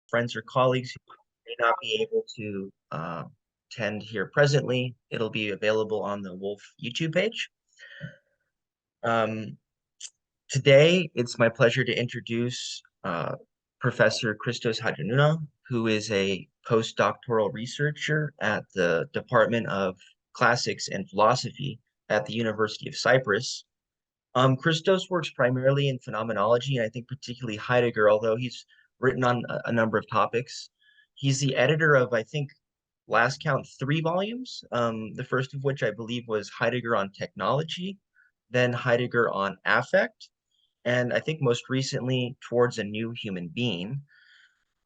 friends or colleagues who may not be able to attend here presently, it'll be available on the Woolf YouTube page. Today, it's my pleasure to introduce Professor Christos Hadjioannou, who is a postdoctoral researcher at the Department of Classics and Philosophy at the University of Cyprus. Christos works primarily in phenomenology, and I think particularly Heidegger, although he's written on a number of topics. He's the editor of, I think, last count, 3 volumes, the first of which I believe was Heidegger on technology, then Heidegger on affect, and I think most recently Towards a New Human Being.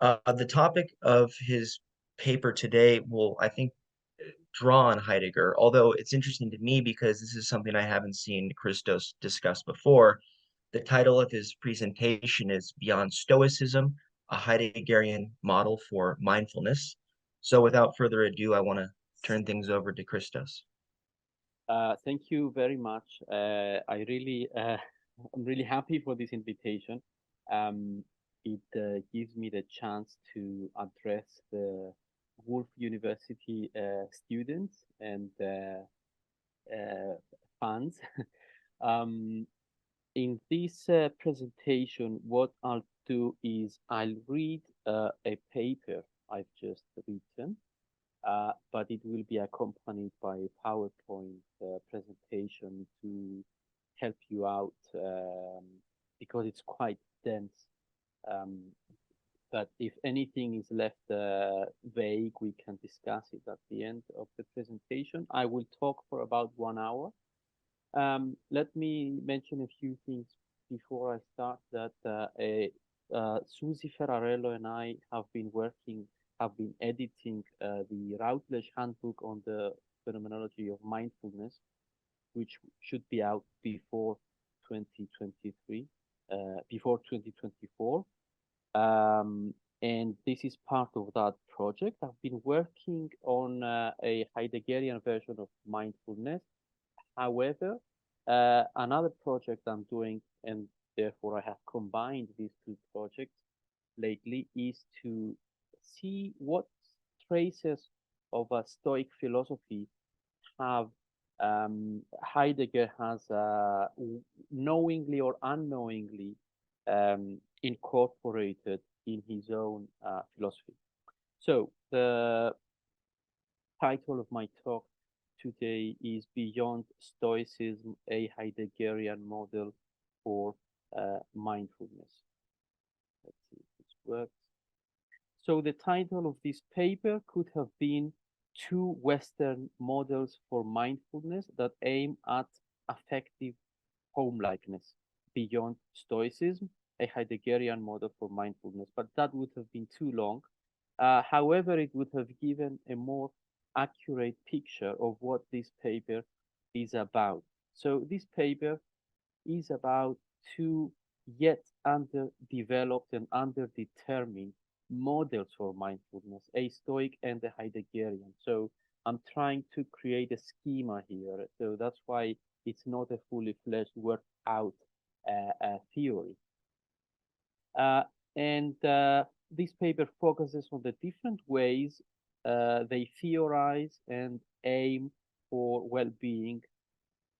The topic of his paper today will, I think, draw on Heidegger, although it's interesting to me because this is something I haven't seen Christos discuss before. The title of his presentation is Beyond Stoicism, a Heideggerian model for mindfulness. So without further ado, I want to turn things over to Christos. Thank you very much. I'm really happy for this invitation. It gives me the chance to address the Woolf University students and fans. In this presentation, what I'll do is I'll read a paper I've just written. But it will be accompanied by a PowerPoint presentation to help you out because it's quite dense. But if anything is left vague, we can discuss it at the end of the presentation. I will talk for about 1 hour. Let me mention a few things before I start that Susie Ferrarello and I have been editing the Routledge Handbook on the Phenomenology of Mindfulness, which should be out before 2023, before 2024. And this is part of that project. I've been working on a Heideggerian version of mindfulness. However, another project I'm doing, and therefore I have combined these 2 projects lately, is to see what traces of a Stoic philosophy have Heidegger has knowingly or unknowingly incorporated in his own philosophy. So the title of my talk today is Beyond Stoicism, a Heideggerian model for mindfulness. Let's see if this works. So the title of this paper could have been 2 Western models for mindfulness that aim at affective homelikeness, beyond Stoicism, a Heideggerian model for mindfulness, but that would have been too long. However, it would have given a more accurate picture of what this paper is about. So this paper is about 2 yet underdeveloped and underdetermined models for mindfulness, a Stoic and a Heideggerian. So I'm trying to create a schema here. So that's why it's not a fully fledged worked out theory. And this paper focuses on the different ways they theorize and aim for well-being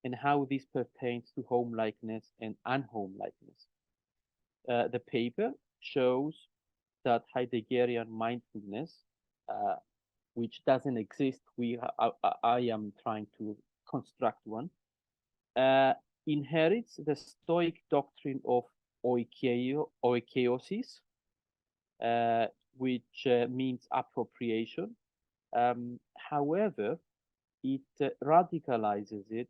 and how this pertains to homelikeness and unhomelikeness. The paper shows that Heideggerian mindfulness, which doesn't exist, I am trying to construct one, inherits the Stoic doctrine of oikeiosis, which means appropriation. However, it radicalizes it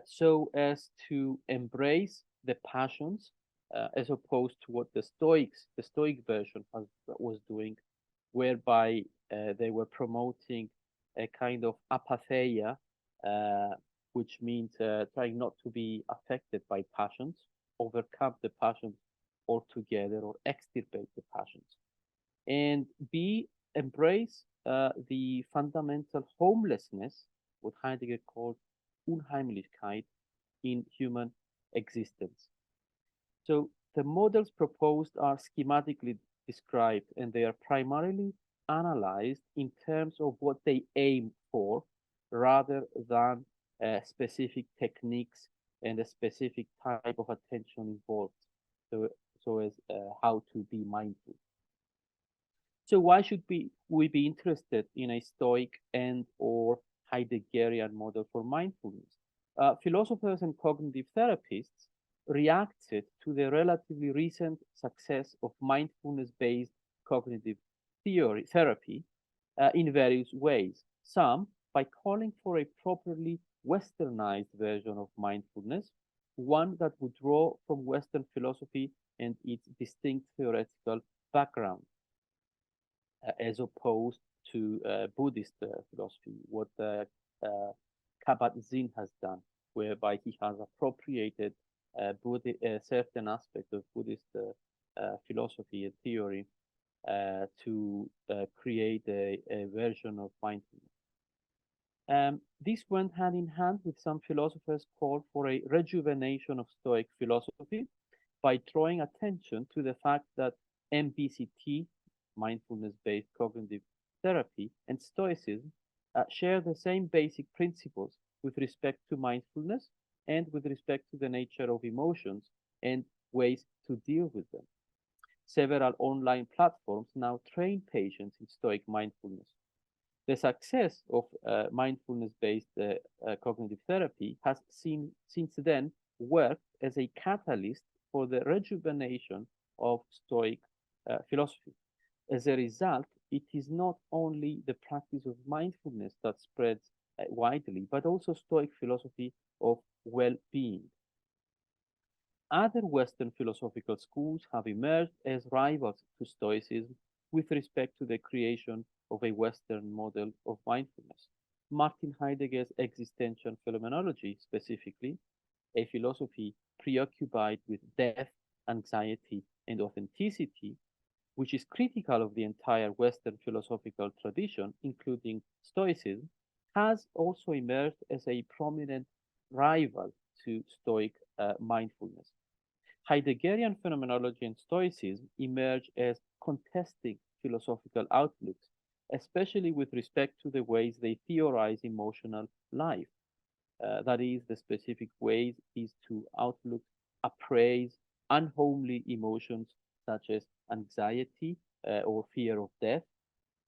so as to embrace the passions as opposed to what the Stoic version was doing, whereby they were promoting a kind of apatheia, which means trying not to be affected by passions, overcome the passions altogether, or extirpate the passions. And B, embrace the fundamental homelessness, what Heidegger called Unheimlichkeit, in human existence. So the models proposed are schematically described, and they are primarily analyzed in terms of what they aim for rather than specific techniques and a specific type of attention involved, so, as how to be mindful. So why should we be interested in a Stoic and or Heideggerian model for mindfulness? Philosophers and cognitive therapists reacted to the relatively recent success of mindfulness-based cognitive therapy in various ways. Some by calling for a properly westernized version of mindfulness, one that would draw from Western philosophy and its distinct theoretical background, as opposed to Buddhist philosophy, what Kabat-Zinn has done, whereby he has appropriated certain aspects of Buddhist philosophy and theory to create a version of mindfulness. This went hand in hand with some philosophers' call for a rejuvenation of Stoic philosophy by drawing attention to the fact that MBCT, mindfulness-based cognitive therapy, and Stoicism share the same basic principles with respect to mindfulness and with respect to the nature of emotions and ways to deal with them. Several online platforms now train patients in Stoic mindfulness. The success of mindfulness-based cognitive therapy has since then worked as a catalyst for the rejuvenation of Stoic philosophy. As a result, it is not only the practice of mindfulness that spreads widely, but also Stoic philosophy of well-being. Other Western philosophical schools have emerged as rivals to Stoicism with respect to the creation of a Western model of mindfulness. Martin Heidegger's existential phenomenology, specifically, a philosophy preoccupied with death, anxiety, and authenticity, which is critical of the entire Western philosophical tradition, including Stoicism, has also emerged as a prominent rival to Stoic mindfulness. Heideggerian phenomenology and Stoicism emerge as contesting philosophical outlooks, especially with respect to the ways they theorize emotional life. That is, the specific ways these two outlooks appraise unhomely emotions such as anxiety or fear of death,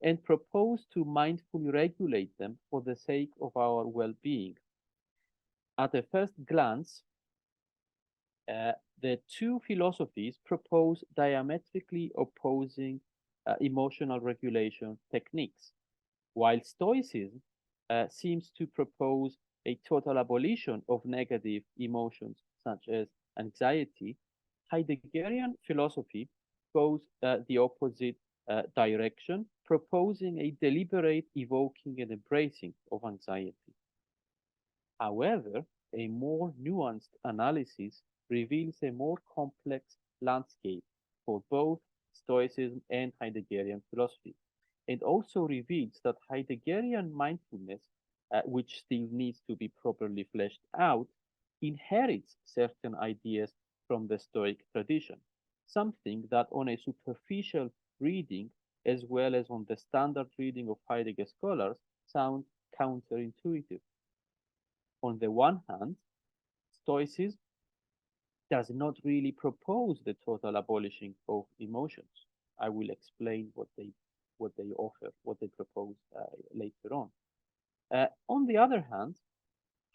and propose to mindfully regulate them for the sake of our well-being. At a first glance, the two philosophies propose diametrically opposing emotional regulation techniques. While Stoicism seems to propose a total abolition of negative emotions such as anxiety, Heideggerian philosophy goes the opposite direction, proposing a deliberate evoking and embracing of anxiety. However, a more nuanced analysis reveals a more complex landscape for both Stoicism and Heideggerian philosophy, and also reveals that Heideggerian mindfulness, which still needs to be properly fleshed out, inherits certain ideas from the Stoic tradition, something that on a superficial reading, as well as on the standard reading of Heidegger scholars, sounds counterintuitive. On the one hand, Stoicism does not really propose the total abolishing of emotions. I will explain what they offer, what they propose later on. On the other hand,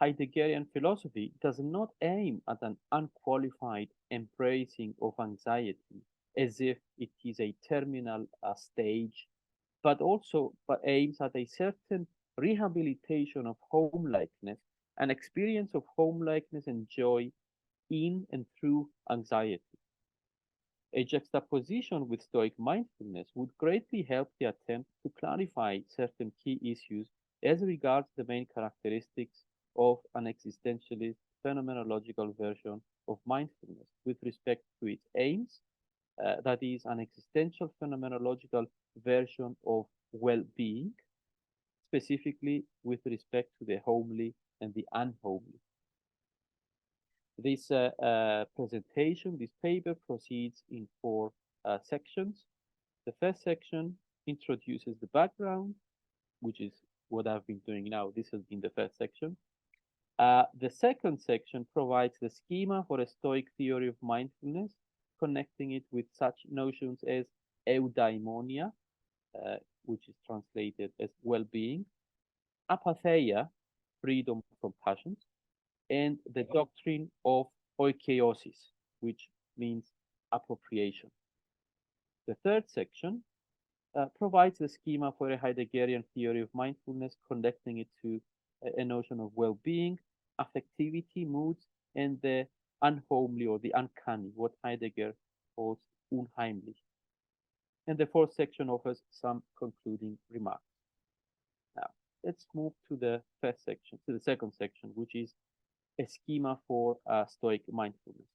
Heideggerian philosophy does not aim at an unqualified embracing of anxiety as if it is a terminal stage, but aims at a certain rehabilitation of homelikeness, an experience of homelikeness and joy in and through anxiety. A juxtaposition with Stoic mindfulness would greatly help the attempt to clarify certain key issues as regards the main characteristics of an existentialist phenomenological version of mindfulness with respect to its aims, that is, an existential phenomenological version of well-being, specifically with respect to the homely and the unhomely. This presentation, this paper proceeds in four sections. The first section introduces the background, which is what I've been doing now. This has been the first section. The second section provides the schema for a Stoic theory of mindfulness, connecting it with such notions as eudaimonia, which is translated as well-being, apatheia, freedom from passions, and the doctrine of oikeiosis, which means appropriation. The third section provides the schema for a Heideggerian theory of mindfulness, connecting it to a notion of well-being, affectivity, moods, and the unhomely or the uncanny, what Heidegger calls unheimlich. And the fourth section offers some concluding remarks. Now, let's move to the first section, to the second section, which is a schema for Stoic mindfulness.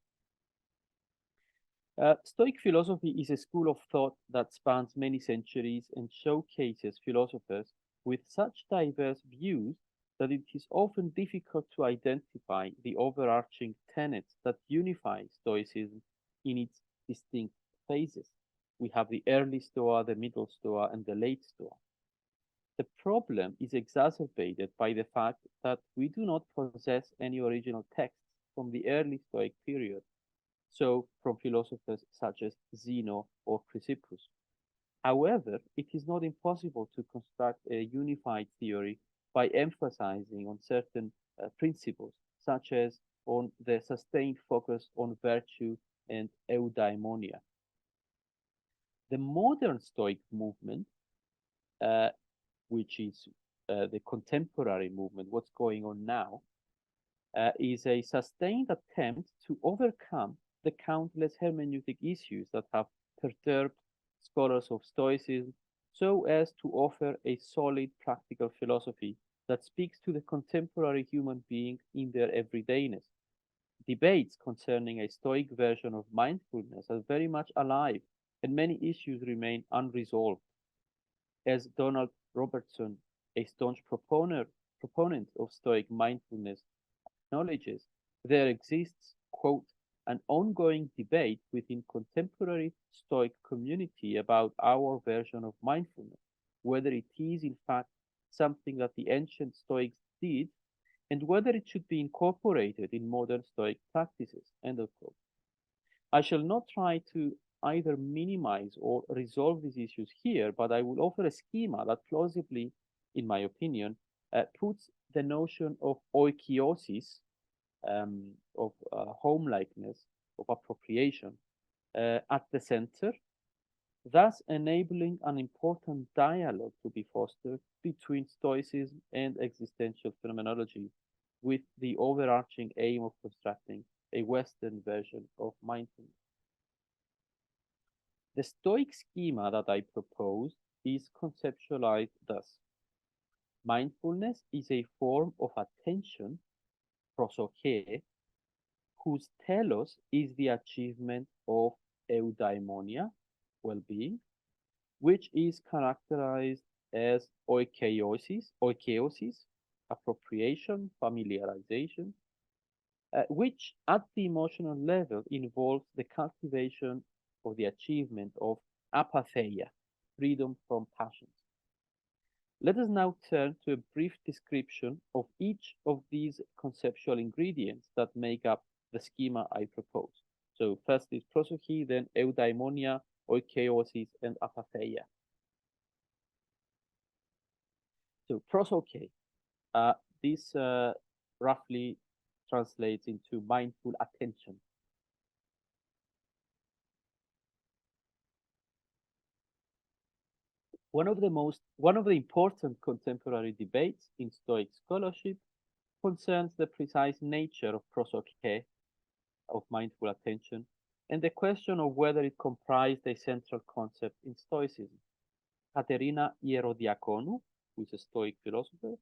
Stoic philosophy is a school of thought that spans many centuries and showcases philosophers with such diverse views that it is often difficult to identify the overarching tenets that unify Stoicism in its distinct phases. We have the early Stoa, the middle Stoa, and the late Stoa. The problem is exacerbated by the fact that we do not possess any original texts from the early Stoic period, so from philosophers such as Zeno or Chrysippus. However, it is not impossible to construct a unified theory by emphasizing on certain principles, such as on the sustained focus on virtue and eudaimonia. The modern Stoic movement, which is the contemporary movement, what's going on now, is a sustained attempt to overcome the countless hermeneutic issues that have perturbed scholars of Stoicism so as to offer a solid practical philosophy that speaks to the contemporary human being in their everydayness. Debates concerning a Stoic version of mindfulness are very much alive, and many issues remain unresolved. As Donald Robertson, a staunch proponent of Stoic mindfulness, acknowledges, there exists, quote, an ongoing debate within contemporary Stoic community about our version of mindfulness, whether it is in fact something that the ancient Stoics did, and whether it should be incorporated in modern Stoic practices, end of quote. I shall not try to either minimize or resolve these issues here, but I will offer a schema that plausibly, in my opinion, puts the notion of oikeiosis, of homelikeness, of appropriation, at the center, thus enabling an important dialogue to be fostered between Stoicism and existential phenomenology, with the overarching aim of constructing a Western version of mindfulness. The Stoic schema that I propose is conceptualized thus. Mindfulness is a form of attention, prosoche, whose telos is the achievement of eudaimonia, well-being, which is characterized as oikeiosis, appropriation, familiarization, which at the emotional level involves the cultivation or the achievement of apatheia, freedom from passions. Let us now turn to a brief description of each of these conceptual ingredients that make up the schema I propose. So first is prosoche, then eudaimonia, oikeiosis, and apatheia. So prosoche, this roughly translates into mindful attention. One of the important contemporary debates in Stoic scholarship concerns the precise nature of prosoche, of mindful attention, and the question of whether it comprised a central concept in Stoicism. Katerina Hierodiaconou, who is a Stoic philosopher,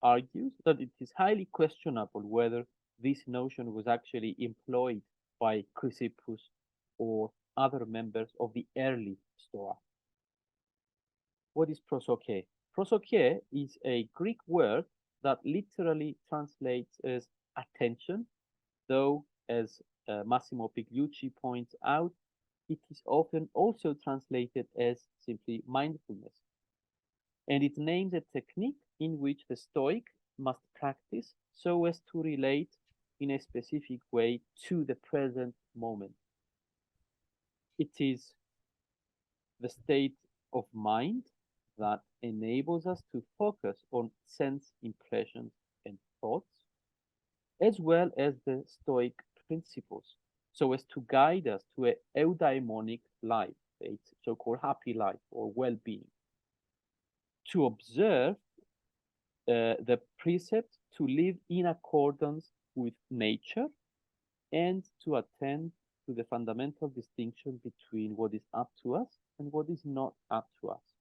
argues that it is highly questionable whether this notion was actually employed by Chrysippus or other members of the early Stoa. What is prosoche? Prosoche is a Greek word that literally translates as attention, though, as Massimo Pigliucci points out, it is often also translated as simply mindfulness. And it names a technique in which the Stoic must practice so as to relate in a specific way to the present moment. It is the state of mind that enables us to focus on sense impressions and thoughts, as well as the Stoic principles, so as to guide us to a eudaimonic life, a so-called happy life or well-being. To observe the precept to live in accordance with nature and to attend to the fundamental distinction between what is up to us and what is not up to us.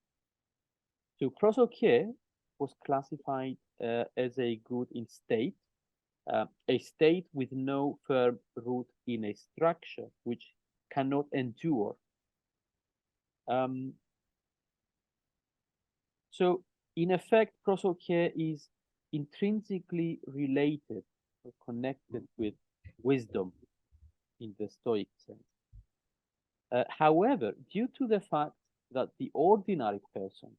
So prosoche was classified as a good in state, a state with no firm root in a structure which cannot endure. So in effect, prosoche is intrinsically related or connected with wisdom in the Stoic sense. However, due to the fact that the ordinary person,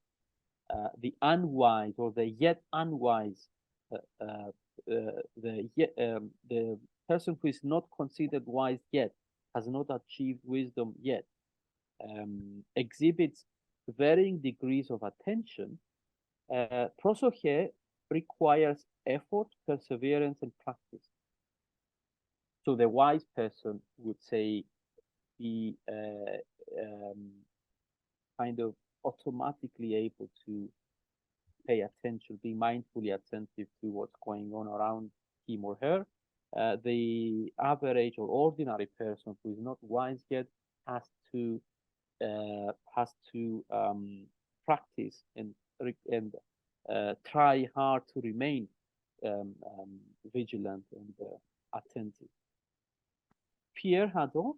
the unwise or the yet unwise, the person who is not considered wise yet, has not achieved wisdom yet, exhibits varying degrees of attention, prosoche requires effort, perseverance, and practice. So the wise person would say be kind of automatically able to pay attention, be mindfully attentive to what's going on around him or her. The average or ordinary person who is not wise yet has to practice and try hard to remain vigilant and attentive. Pierre Hadot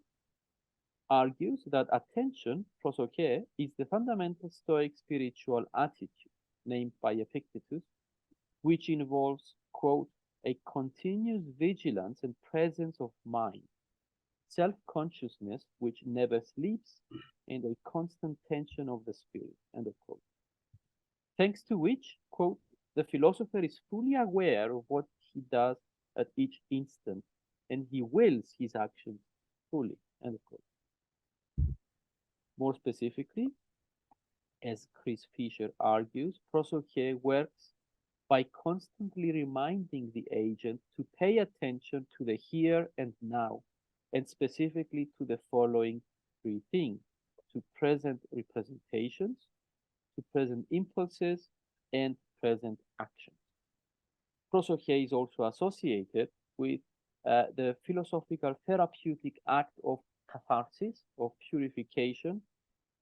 argues that attention, prosoche, is the fundamental Stoic spiritual attitude named by Epictetus, which involves, quote, a continuous vigilance and presence of mind, self-consciousness which never sleeps, and a constant tension of the spirit, end of quote. Thanks to which, quote, the philosopher is fully aware of what he does at each instant, and he wills his actions fully, end of quote. More specifically, as Chris Fisher argues, prosoche works by constantly reminding the agent to pay attention to the here and now, and specifically to the following three things: to present representations, to present impulses, and present actions. Prosoche is also associated with the philosophical therapeutic act of catharsis, of purification,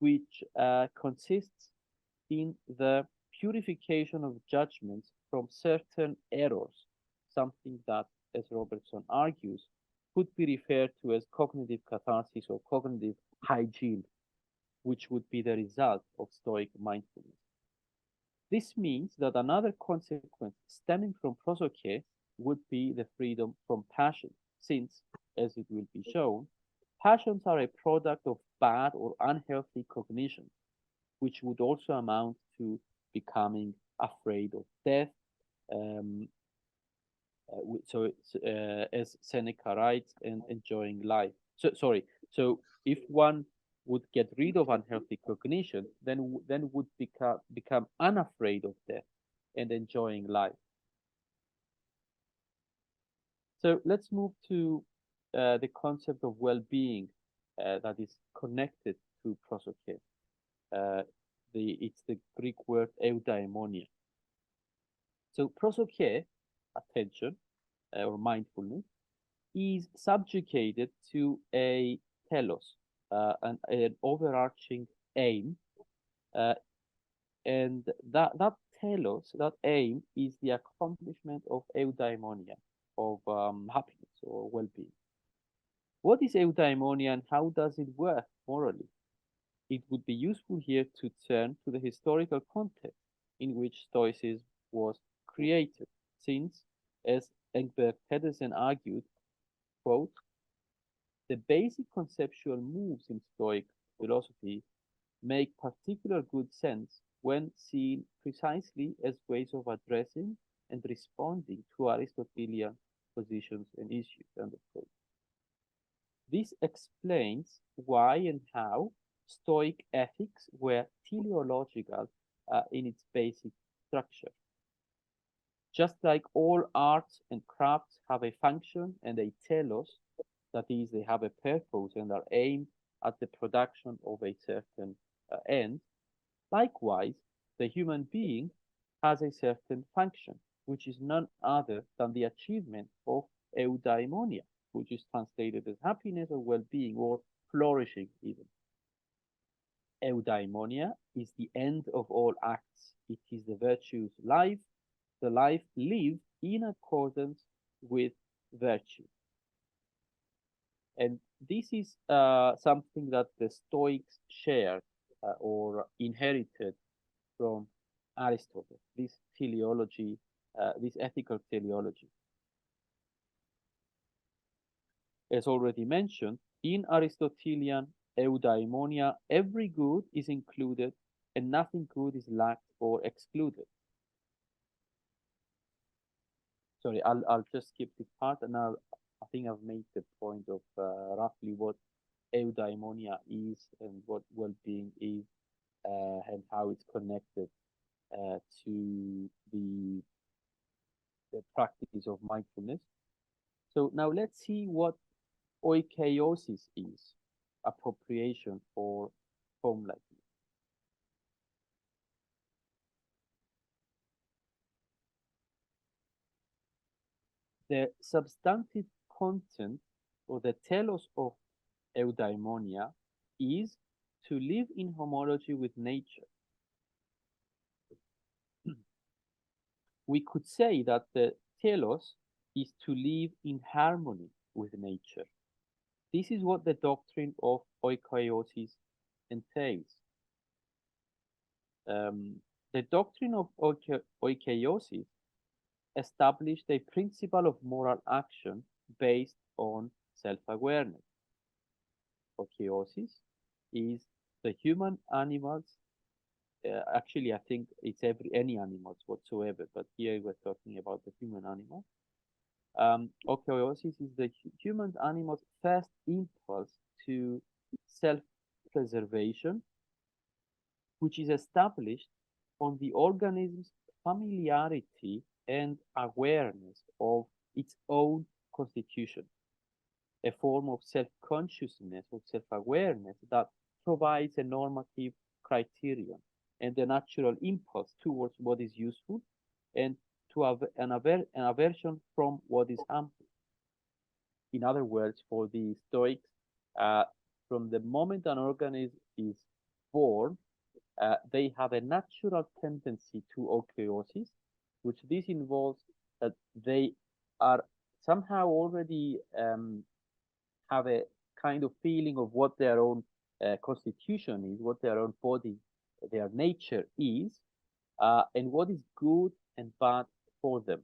which consists in the purification of judgments from certain errors, something that, as Robertson argues, could be referred to as cognitive catharsis or cognitive hygiene, which would be the result of Stoic mindfulness. This means that another consequence stemming from prosoche would be the freedom from passion, since, as it will be shown, passions are a product of bad or unhealthy cognition, which would also amount to becoming afraid of death. As Seneca writes, and enjoying life. So if one would get rid of unhealthy cognition, then would become unafraid of death and enjoying life. So let's move to the concept of well-being that is connected to prosoche. It's the Greek word eudaimonia. So prosoche, attention or mindfulness, is subjugated to a telos, an overarching aim, and that telos, that aim, is the accomplishment of eudaimonia, of happiness or well-being. What is eudaimonia and how does it work morally? It would be useful here to turn to the historical context in which Stoicism was created, since, as Engberg Pedersen argued, quote, the basic conceptual moves in Stoic philosophy make particular good sense when seen precisely as ways of addressing and responding to Aristotelian positions and issues. End of quote. This explains why and how Stoic ethics were teleological in its basic structure. Just like all arts and crafts have a function and a telos, that is, they have a purpose and are aimed at the production of a certain end, likewise, the human being has a certain function, which is none other than the achievement of eudaimonia, which is translated as happiness or well-being or flourishing even. Eudaimonia is the end of all acts. It is the virtue's life, the life lived in accordance with virtue. And this is something that the Stoics shared or inherited from Aristotle, this teleology, this ethical teleology. As already mentioned, in Aristotelian eudaimonia, every good is included and nothing good is lacked or excluded. Sorry, I'll just skip this part, and I think I've made the point of roughly what eudaimonia is and what well-being is, and how it's connected to the practice of mindfulness. So now let's see what oikeiosis is, appropriation or homeliness. The substantive content or the telos of eudaimonia is to live in homology with nature. We could say that the telos is to live in harmony with nature. This is what the doctrine of oikeiosis entails. The doctrine of oikeiosis established a principle of moral action based on self-awareness. Oikeiosis is the human animals. Actually, I think it's any animals whatsoever, but here we're talking about the human animal. Oikeiosis is the human animal's first impulse to self-preservation, which is established on the organism's familiarity and awareness of its own constitution, a form of self-consciousness or self-awareness that provides a normative criterion and a natural impulse towards what is useful and to an aversion from what is harmful. In other words, for the Stoics, from the moment an organism is born, they have a natural tendency to oikeiosis, which this involves that they are somehow already have a kind of feeling of what their own constitution is, what their own body, their nature is, and what is good and bad for them.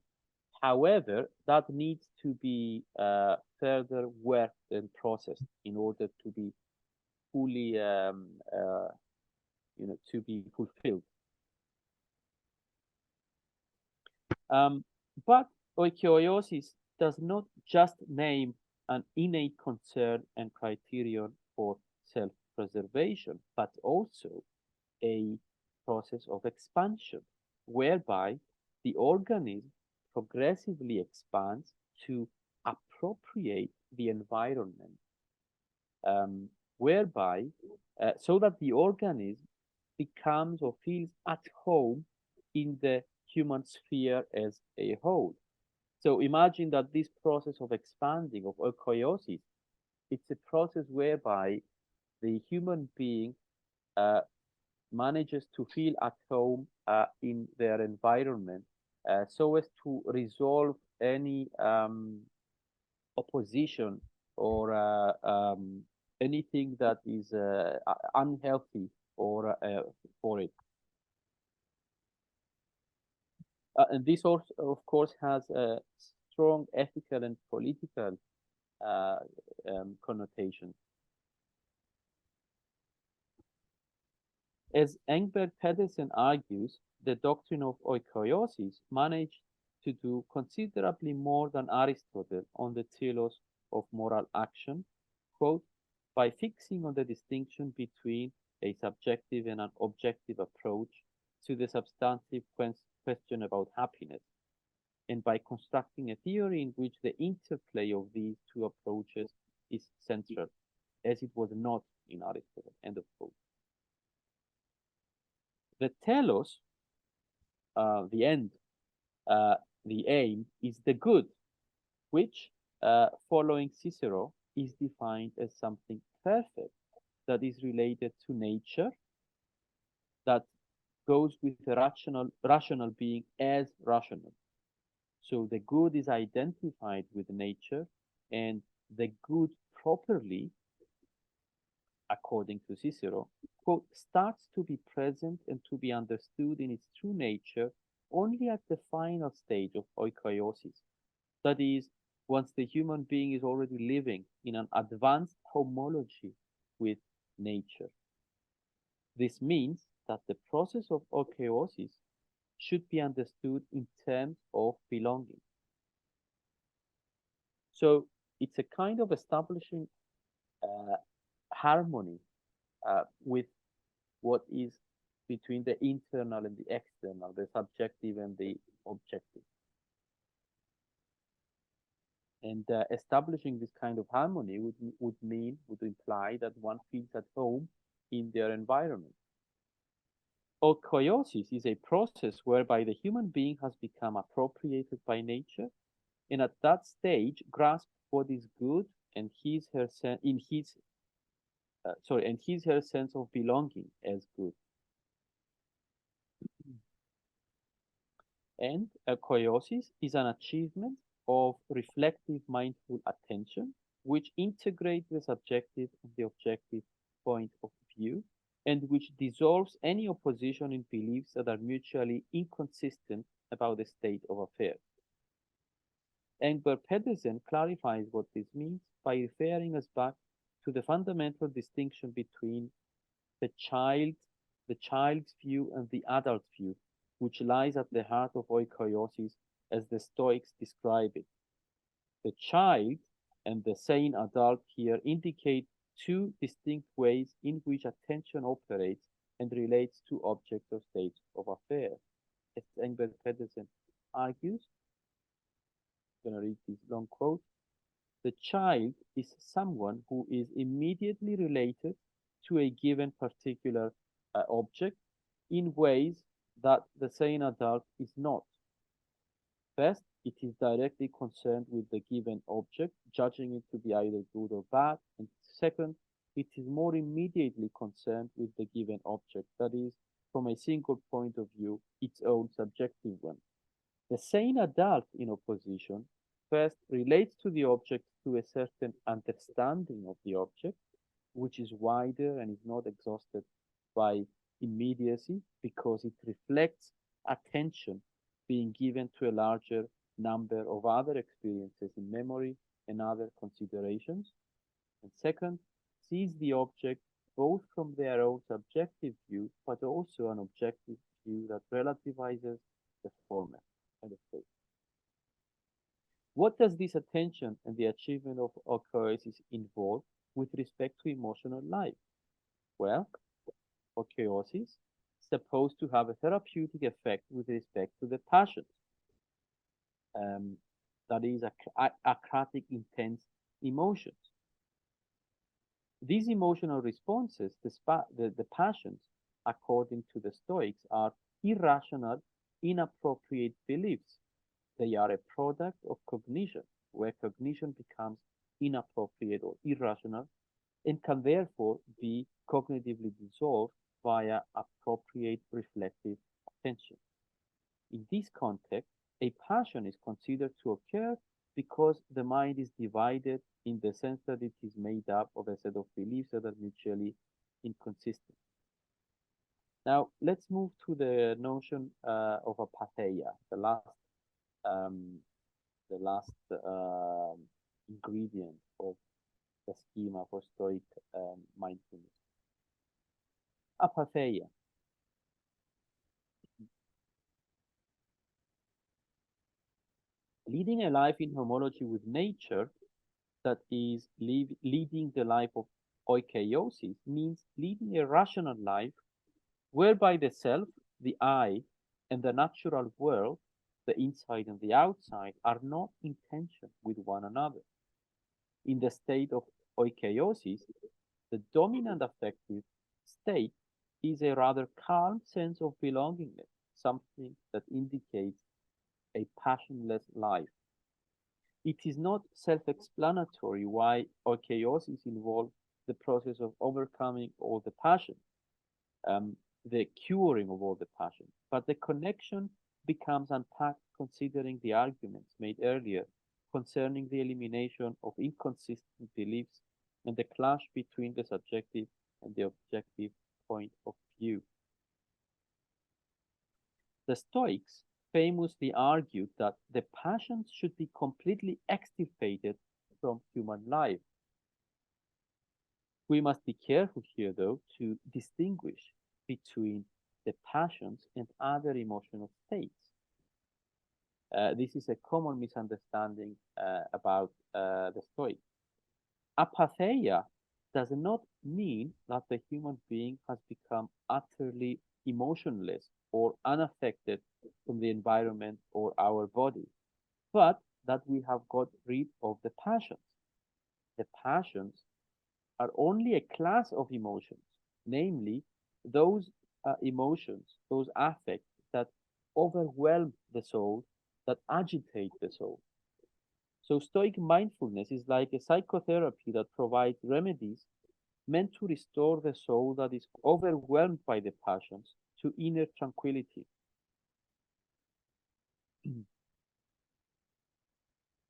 However, that needs to be further worked and processed in order to be fully, to be fulfilled. But oikeiosis does not just name an innate concern and criterion for self-preservation, but also a process of expansion, whereby the organism progressively expands to appropriate the environment, whereby so that the organism becomes or feels at home in the human sphere as a whole. So imagine that this process of expanding, of oikeiosis, it's a process whereby the human being manages to feel at home in their environment so as to resolve any opposition or anything that is unhealthy or for it. And this also, of course, has a strong ethical and political connotation. As Engberg Pedersen argues, the doctrine of oikoiosis managed to do considerably more than Aristotle on the telos of moral action, quote, by fixing on the distinction between a subjective and an objective approach to the substantive question about happiness, and by constructing a theory in which the interplay of these two approaches is central, as it was not in Aristotle, end of quote. The telos, the end, the aim, is the good, which, following Cicero, is defined as something perfect that is related to nature, that goes with the rational being as rational. So the good is identified with nature, and the good properly, according to Cicero, quote, starts to be present and to be understood in its true nature only at the final stage of oikoiosis. That is, once the human being is already living in an advanced homology with nature. This means that the process of oikoiosis should be understood in terms of belonging. So it's a kind of establishing harmony with what is between the internal and the external, the subjective and the objective. And establishing this kind of harmony would imply that one feels at home in their environment. Oikoiosis is a process whereby the human being has become appropriated by nature, and at that stage grasps what is good and his her sense of belonging as good. And oikoiosis is an achievement of reflective mindful attention, which integrates the subjective and the objective point of view, and which dissolves any opposition in beliefs that are mutually inconsistent about the state of affairs. Engberg Pedersen clarifies what this means by referring us back to the fundamental distinction between the child's view and the adult view, which lies at the heart of oikoiosis as the Stoics describe it. The child and the sane adult here indicate two distinct ways in which attention operates and relates to objects or states of affairs. As Engberg Pedersen argues, I'm going to read this long quote. The child is someone who is immediately related to a given particular object in ways that the sane adult is not. First, it is directly concerned with the given object, judging it to be either good or bad. And second, it is more immediately concerned with the given object, that is, from a single point of view, its own subjective one. The sane adult, in opposition, first relates to the object through a certain understanding of the object, which is wider and is not exhausted by immediacy because it reflects attention being given to a larger number of other experiences in memory and other considerations. And second, sees the object both from their own subjective view, but also an objective view that relativizes the former. What does this attention and the achievement of oikoiosis involve with respect to emotional life? Well, oikoiosis is supposed to have a therapeutic effect with respect to the passions. That is, acratic, intense emotions. These emotional responses, the passions, according to the Stoics, are irrational, inappropriate beliefs. They are a product of cognition, where cognition becomes inappropriate or irrational and can therefore be cognitively dissolved via appropriate reflective attention. In this context, a passion is considered to occur because the mind is divided in the sense that it is made up of a set of beliefs that are mutually inconsistent. Now, let's move to the notion of apatheia, the last ingredient of the schema for Stoic mindfulness. Apatheia. Leading a life in homology with nature, that is, leading the life of oikeiosis, means leading a rational life whereby the self, the I, and the natural world, the inside and the outside, are not in tension with one another. In the state of oikeiosis, the dominant affective state is a rather calm sense of belongingness, something that indicates a passionless life. It is not self-explanatory why oikeiosis involves the process of overcoming all the passions, the curing of all the passions, but the connection becomes unpacked considering the arguments made earlier concerning the elimination of inconsistent beliefs and the clash between the subjective and the objective point of view. The Stoics famously argued that the passions should be completely extirpated from human life. We must be careful here, though, to distinguish between the passions and other emotional states. This is a common misunderstanding about the Stoics. Apatheia does not mean that the human being has become utterly emotionless or unaffected from the environment or our body, but that we have got rid of the passions. The passions are only a class of emotions, namely those emotions, those affects that overwhelm the soul, that agitate the soul. So Stoic mindfulness is like a psychotherapy that provides remedies meant to restore the soul that is overwhelmed by the passions to inner tranquility.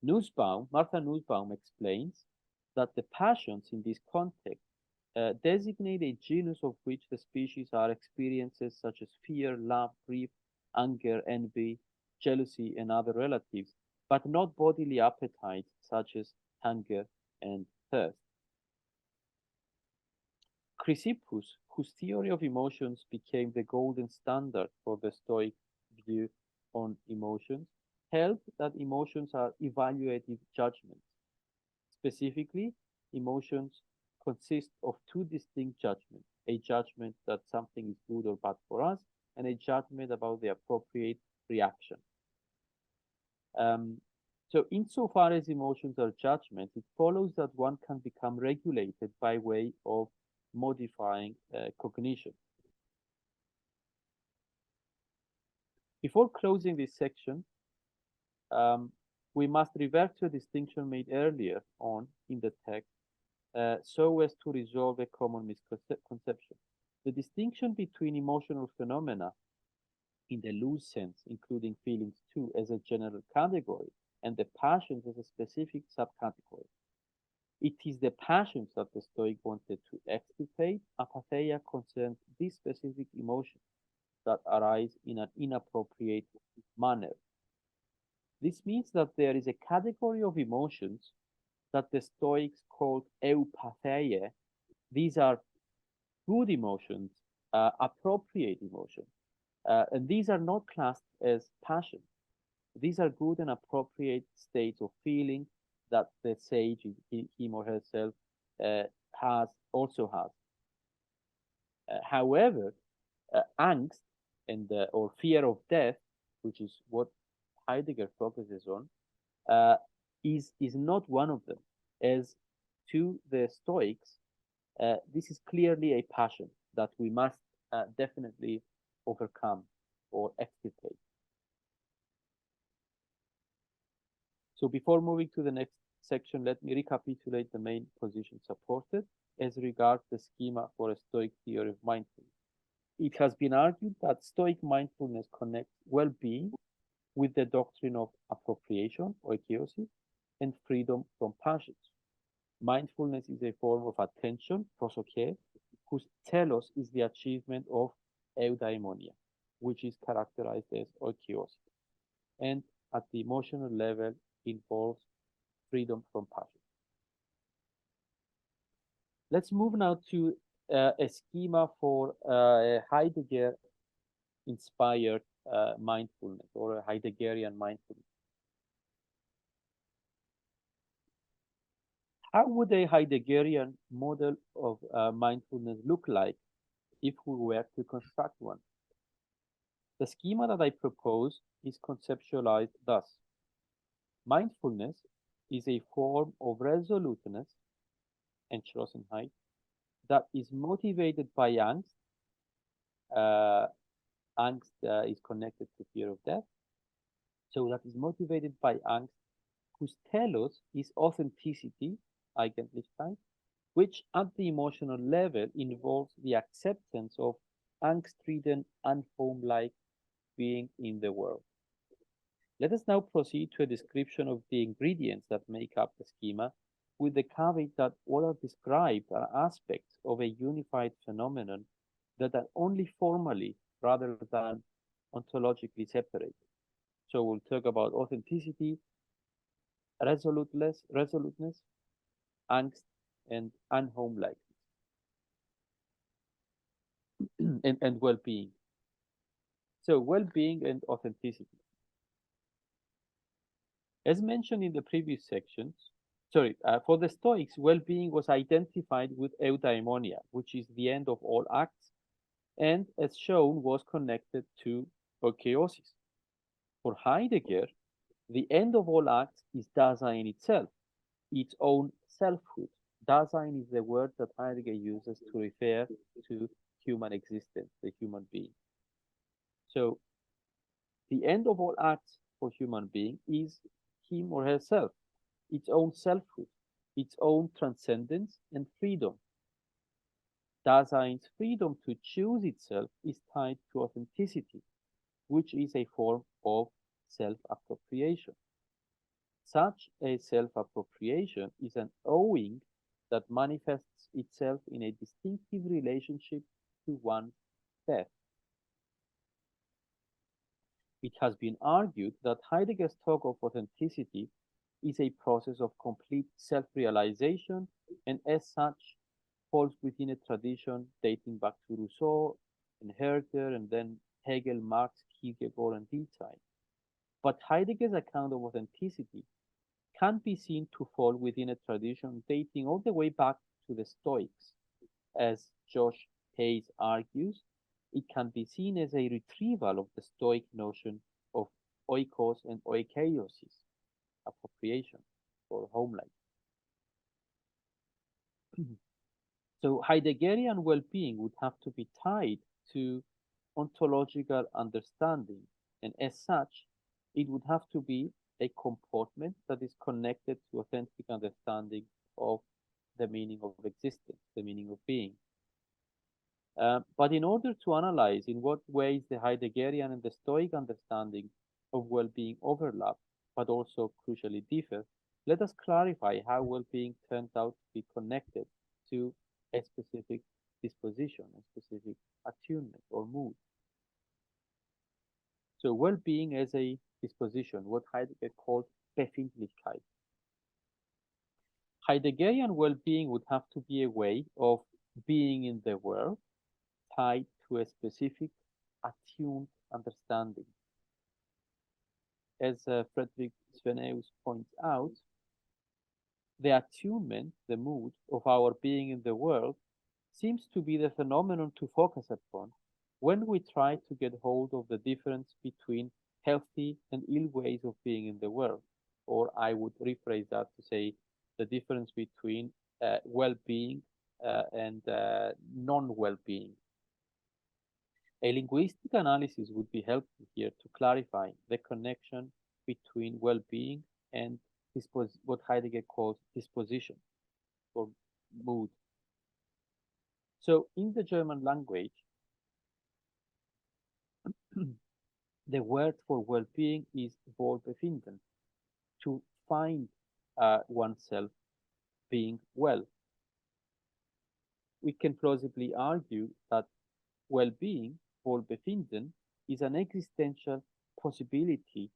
Martha Nussbaum explains that the passions in this context designate a genus of which the species are experiences such as fear, love, grief, anger, envy, jealousy, and other relatives, but not bodily appetites such as hunger and thirst. Chrysippus, whose theory of emotions became the golden standard for the Stoic view on emotions, held that emotions are evaluative judgments. Specifically, emotions consist of two distinct judgments, a judgment that something is good or bad for us, and a judgment about the appropriate reaction. So insofar as emotions are judgments, it follows that one can become regulated by way of modifying cognition. Before closing this section, we must revert to a distinction made earlier on in the text so as to resolve a common misconception. The distinction between emotional phenomena in the loose sense, including feelings too, as a general category, and the passions as a specific subcategory. It is the passions that the Stoic wanted to extirpate. Apatheia concerns these specific emotions that arise in an inappropriate manner. This means that there is a category of emotions that the Stoics called eupatheiae. These are good emotions, appropriate emotions, and these are not classed as passion. These are good and appropriate states of feeling that the sage, him or herself, also has. However, angst and or fear of death, which is what Heidegger focuses on, is not one of them. As to the Stoics, this is clearly a passion that we must definitely overcome or extirpate. So before moving to the next section, let me recapitulate the main positions supported as regards the schema for a Stoic theory of mindfulness. It has been argued that Stoic mindfulness connects well-being with the doctrine of appropriation, oikeiosis, and freedom from passions. Mindfulness is a form of attention, prosoche, whose telos is the achievement of eudaimonia, which is characterized as oikeiosis, and at the emotional level involves freedom from passion. Let's move now to a schema for Heidegger-inspired mindfulness, or a Heideggerian mindfulness. How would a Heideggerian model of mindfulness look like if we were to construct one? The schema that I propose is conceptualized thus. Mindfulness is a form of resoluteness, Entschlossenheit, that is motivated by angst. Angst is connected to fear of death. So that is motivated by angst, whose telos is authenticity, Eigentlichkeit, which at the emotional level involves the acceptance of angst-ridden, unhome-like being in the world. Let us now proceed to a description of the ingredients that make up the schema, with the caveat that what are described are aspects of a unified phenomenon that are only formally rather than ontologically separated. So we'll talk about authenticity, resoluteness, angst, and unhomelike, and well-being. So well-being and authenticity. As mentioned in the previous sections, for the Stoics, well-being was identified with eudaimonia, which is the end of all acts, and as shown, was connected to oikeiosis. For Heidegger, the end of all acts is Dasein itself, its own selfhood. Dasein is the word that Heidegger uses to refer to human existence, the human being. So the end of all acts for human being is him or herself, its own selfhood, its own transcendence and freedom. Dasein's freedom to choose itself is tied to authenticity, which is a form of self-appropriation. Such a self-appropriation is an owing that manifests itself in a distinctive relationship to one's death. It has been argued that Heidegger's talk of authenticity is a process of complete self-realization, and as such falls within a tradition dating back to Rousseau and Herder, and then Hegel, Marx, Kierkegaard, and Dilthey. But Heidegger's account of authenticity can be seen to fall within a tradition dating all the way back to the Stoics. As Josh Hayes argues, it can be seen as a retrieval of the Stoic notion of oikos and oikeiosis, appropriation or homeland. So Heideggerian well-being would have to be tied to ontological understanding, and as such, it would have to be a comportment that is connected to authentic understanding of the meaning of existence, the meaning of being. But in order to analyze in what ways the Heideggerian and the Stoic understanding of well-being overlap, but also crucially differ, let us clarify how well-being turns out to be connected to a specific disposition, a specific attunement or mood. So well-being as a disposition, what Heidegger called Befindlichkeit. Heideggerian well-being would have to be a way of being in the world tied to a specific attuned understanding. As Friedrich Sveneus points out, the attunement, the mood of our being in the world, seems to be the phenomenon to focus upon when we try to get hold of the difference between healthy and ill ways of being in the world. Or I would rephrase that to say the difference between well-being and non-well-being. A linguistic analysis would be helpful here to clarify the connection between well-being and what Heidegger calls disposition or mood. So in the German language, the word for well-being is Wohlbefinden, to find oneself being well. We can plausibly argue that well-being, Wohlbefinden, is an existential possibility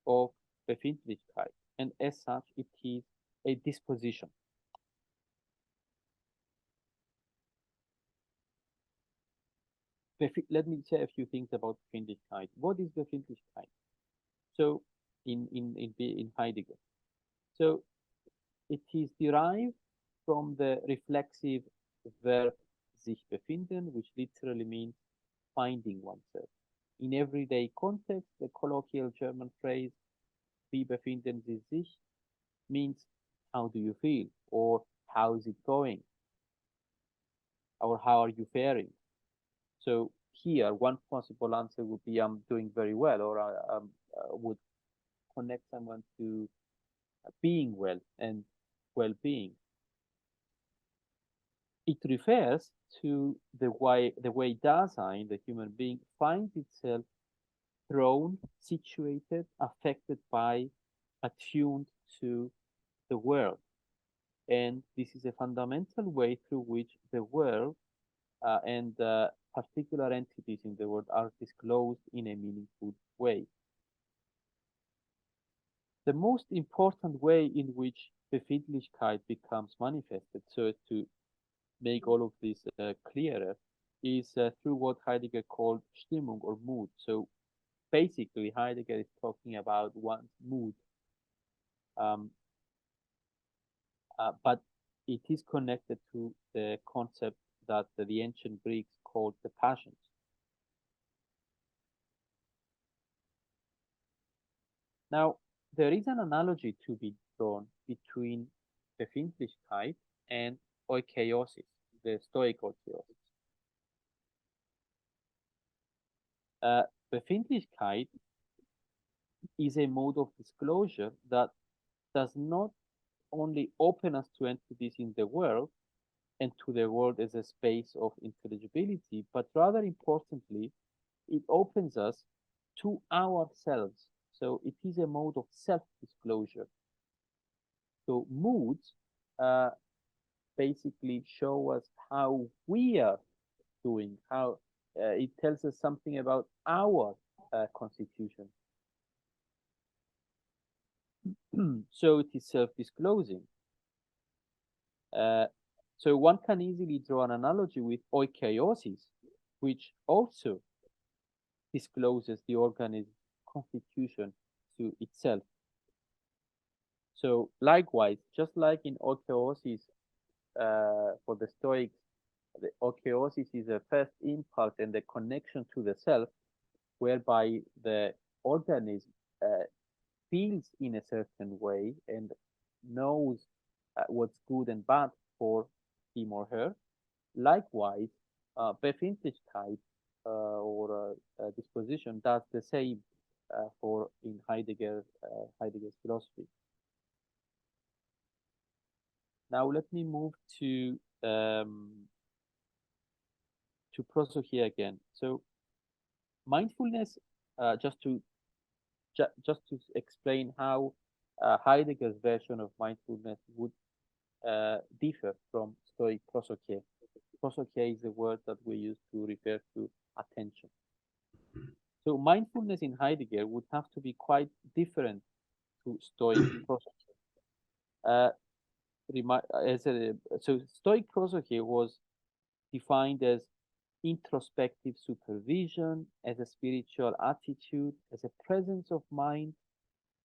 of Befindlichkeit, and as such, it is a disposition. Let me say a few things about Befindlichkeit. What is Befindlichkeit? So, in Heidegger, so it is derived from the reflexive verb sich befinden, which literally means finding oneself. In everyday context, the colloquial German phrase "Wie befinden Sie sich" means how do you feel, or how is it going, or how are you faring. So here, one possible answer would be I'm doing very well, or I would connect someone to being well and well-being. It refers to the way Dasein, the human being, finds itself thrown, situated, affected by, attuned to the world. And this is a fundamental way through which the world and particular entities in the world are disclosed in a meaningful way. The most important way in which Befindlichkeit becomes manifested, so as to make all of this clearer, is through what Heidegger called Stimmung or mood. So basically, Heidegger is talking about one's mood, but it is connected to the concept that the ancient Greeks called the passions. Now, there is an analogy to be drawn between Befindlichkeit and oikeiosis, the Stoic oikeiosis. Befindlichkeit is a mode of disclosure that does not only open us to entities in the world and to the world as a space of intelligibility, but rather importantly, it opens us to ourselves. So it is a mode of self-disclosure. So moods basically show us how we are doing, how it tells us something about our constitution. So it is self-disclosing. So one can easily draw an analogy with oikeiosis, which also discloses the organism's constitution to itself. So likewise, just like in oikeiosis for the Stoics, the oikeiosis is a first impulse and the connection to the self, whereby the organism feels in a certain way and knows what's good and bad for him or her. Likewise, Befindlichkeit or disposition does the same for in Heidegger's philosophy. Now let me move to prosophy again. So mindfulness, just to explain how Heidegger's version of mindfulness would differ from Stoic prosophy. Prosophy is a word that we use to refer to attention. So mindfulness in Heidegger would have to be quite different to Stoic prosophy. So Stoic prosophy was defined as introspective supervision, as a spiritual attitude, as a presence of mind,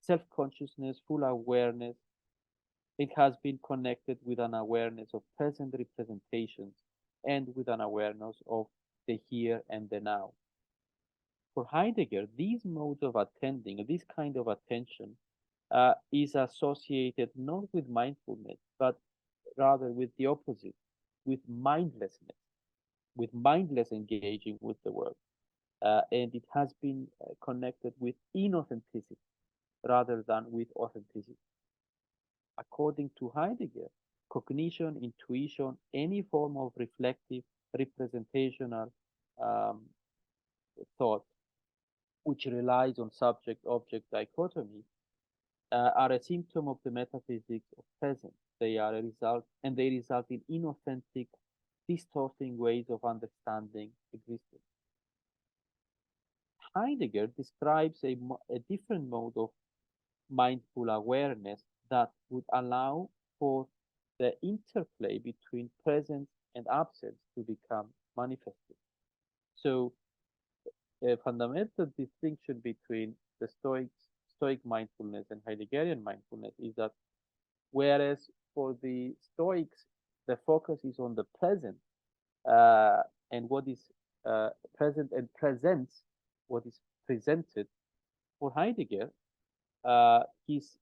self-consciousness, full awareness. It has been connected with an awareness of present representations and with an awareness of the here and the now. For Heidegger, these modes of attending, this kind of attention, is associated not with mindfulness, but rather with the opposite, with mindlessness, with mindless engaging with the world. And it has been connected with inauthenticity rather than with authenticity. According to Heidegger, cognition, intuition, any form of reflective, representational thought, which relies on subject-object dichotomy, are a symptom of the metaphysics of presence. They are a result, and they result in inauthentic, distorting ways of understanding existence. Heidegger describes a different mode of mindful awareness that would allow for the interplay between presence and absence to become manifested. So a fundamental distinction between the Stoic mindfulness and Heideggerian mindfulness is that whereas for the Stoics, the focus is on the present uh, and what is present and presents what is presented, for Heidegger, he's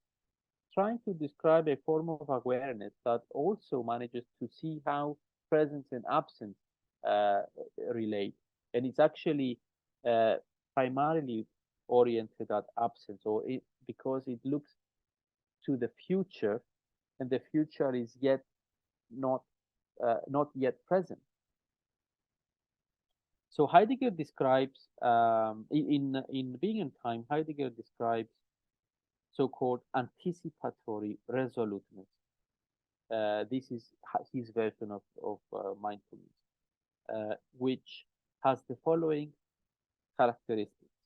trying to describe a form of awareness that also manages to see how presence and absence uh, relate. And it's actually uh, primarily oriented at absence, because it looks to the future, and the future is yet not not yet present. So Heidegger describes in Being and Time. Heidegger describes so-called anticipatory resoluteness. This is his version of mindfulness, which has the following characteristics.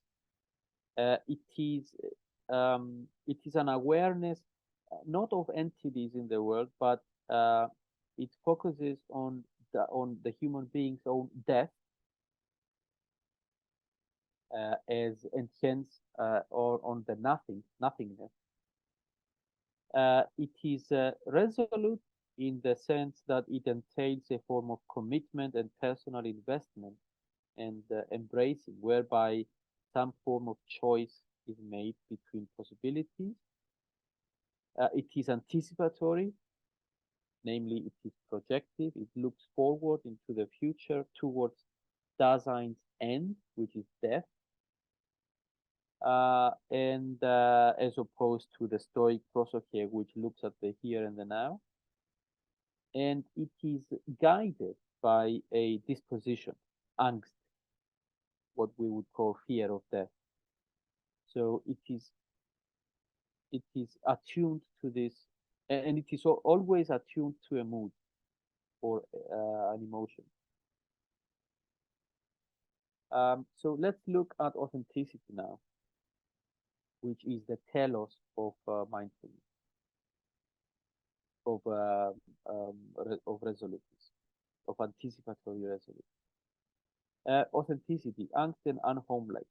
Uh, it is it is an awareness not of entities in the world, but it focuses on the human being's own death as and hence or on the nothingness. It is resolute in the sense that it entails a form of commitment and personal investment and embracing, whereby some form of choice is made between possibilities. It is anticipatory, namely, it is projective. It looks forward into the future towards Dasein's end, which is death. And as opposed to the Stoic prosoche, which looks at the here and the now. And it is guided by a disposition, angst, what we would call fear of death. So it is attuned to this, and it is always attuned to a mood or an emotion. So let's look at authenticity now, which is the telos of mindfulness, of resoluteness, of anticipatory resoluteness. Authenticity, angst, and unhomeliness.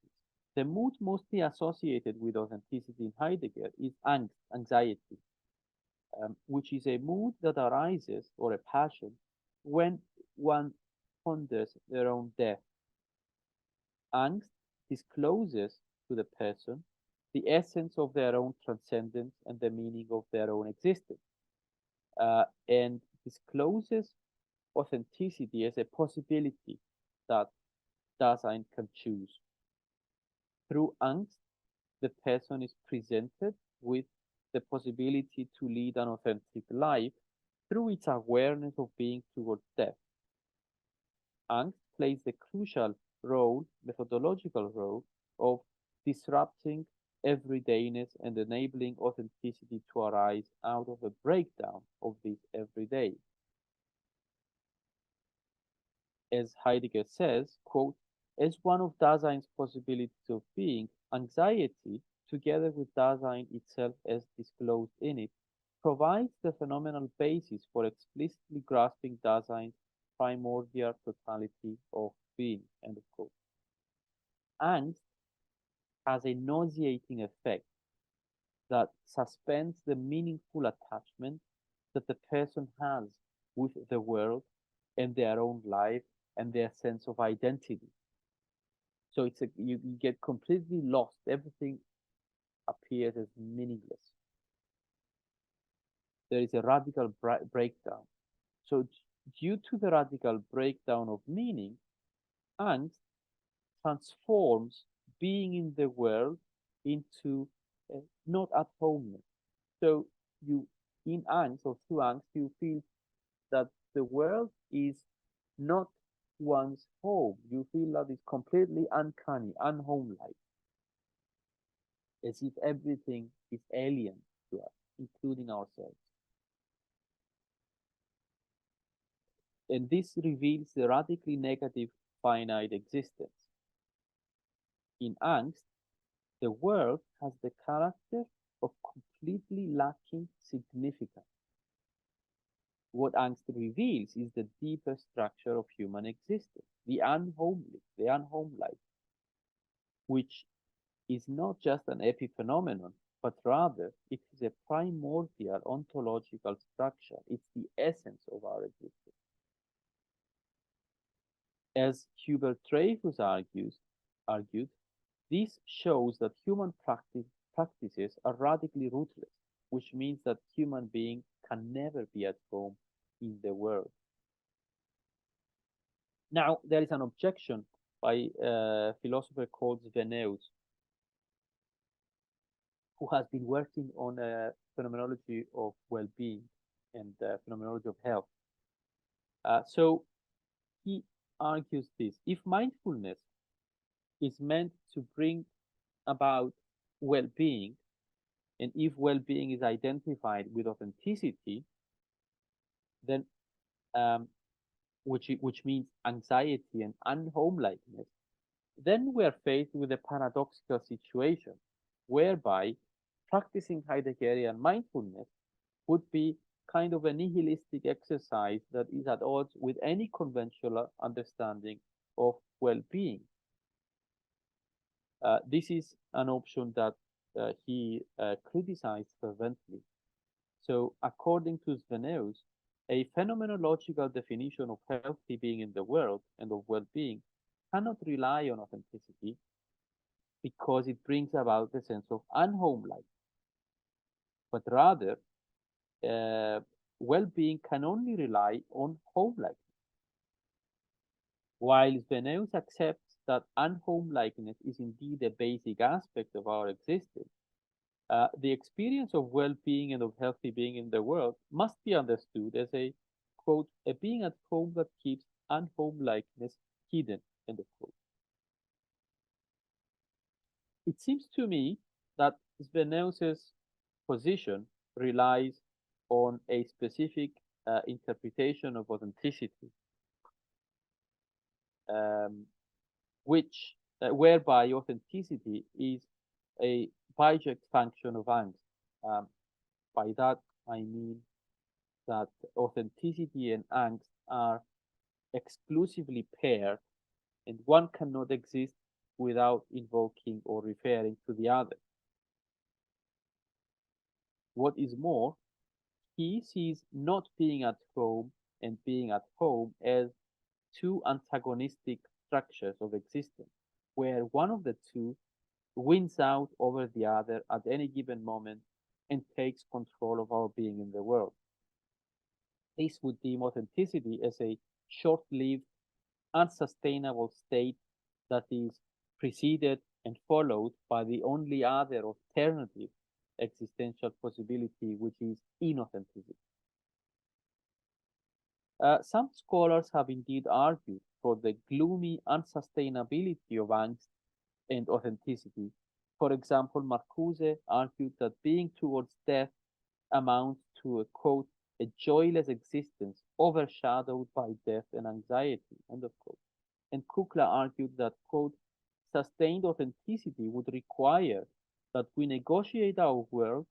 The mood mostly associated with authenticity in Heidegger is angst, anxiety, which is a mood that arises, or a passion, when one ponders their own death. Angst discloses to the person the essence of their own transcendence and the meaning of their own existence, and discloses authenticity as a possibility that Dasein can choose. Through angst, the person is presented with the possibility to lead an authentic life through its awareness of being towards death. Angst plays the crucial role, methodological role, of disrupting everydayness and enabling authenticity to arise out of a breakdown of this everyday. As Heidegger says, quote, as one of Dasein's possibilities of being, anxiety, together with Dasein itself as disclosed in it, provides the phenomenal basis for explicitly grasping Dasein's primordial totality of being, end of quote. Angst has a nauseating effect that suspends the meaningful attachment that the person has with the world and their own life and their sense of identity. So you get completely lost. Everything appears as meaningless. There is a radical breakdown. So due to the radical breakdown of meaning, angst transforms being in the world into not at homeness. So you, in angst or through angst, you feel that the world is not one's home. You feel that it's completely uncanny, unhomelike, as if everything is alien to us, including ourselves. And this reveals the radically negative finite existence. In angst, the world has the character of completely lacking significance. What angst reveals is the deeper structure of human existence, the unhomely, the unhomelike, which is not just an epiphenomenon, but rather it is a primordial ontological structure. It's the essence of our existence. As Hubert Dreyfus argued, this shows that human practices are radically rootless, which means that human beings can never be at home in the world. Now, there is an objection by a philosopher called Sveneus, who has been working on a phenomenology of well-being and phenomenology of health. So he argues this: if mindfulness is meant to bring about well-being, and if well-being is identified with authenticity, then which means anxiety and unhomeliness, then we are faced with a paradoxical situation whereby practicing Heideggerian mindfulness would be kind of a nihilistic exercise that is at odds with any conventional understanding of well-being. This is an option that he criticized fervently. So, according to Sveneus, a phenomenological definition of healthy being in the world and of well-being cannot rely on authenticity because it brings about a sense of unhomelike, but rather well-being can only rely on homelike. While Sveneus accepts that unhomelikeness is indeed a basic aspect of our existence, the experience of well-being and of healthy being in the world must be understood as a, quote, a being at home that keeps unhomelikeness hidden, end of quote. It seems to me that Sveneus's position relies on a specific interpretation of authenticity, whereby authenticity is a biject function of angst. By that I mean that authenticity and angst are exclusively paired, and one cannot exist without invoking or referring to the other. What is more, he sees not being at home and being at home as two antagonistic structures of existence, where one of the two wins out over the other at any given moment and takes control of our being in the world. This would deem authenticity as a short-lived, unsustainable state that is preceded and followed by the only other alternative existential possibility, which is inauthenticity. Some scholars have indeed argued for the gloomy unsustainability of angst and authenticity. For example, Marcuse argued that being towards death amounts to a, quote, a joyless existence overshadowed by death and anxiety, end of quote. And Kukla argued that, quote, sustained authenticity would require that we negotiate our world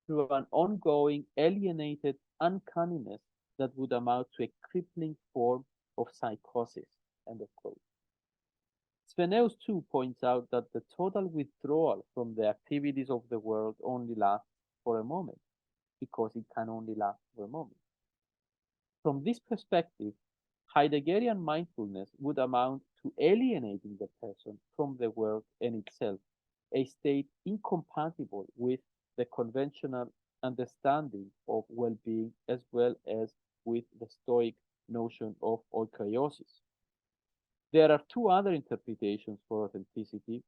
through an ongoing alienated uncanniness that would amount to a crippling form of psychosis, end of quote. Sveneus too points out that the total withdrawal from the activities of the world only lasts for a moment, because it can only last for a moment. From this perspective, Heideggerian mindfulness would amount to alienating the person from the world and itself, a state incompatible with the conventional understanding of well-being as well as with the Stoic notion of oikeiosis. There are two other interpretations for authenticity,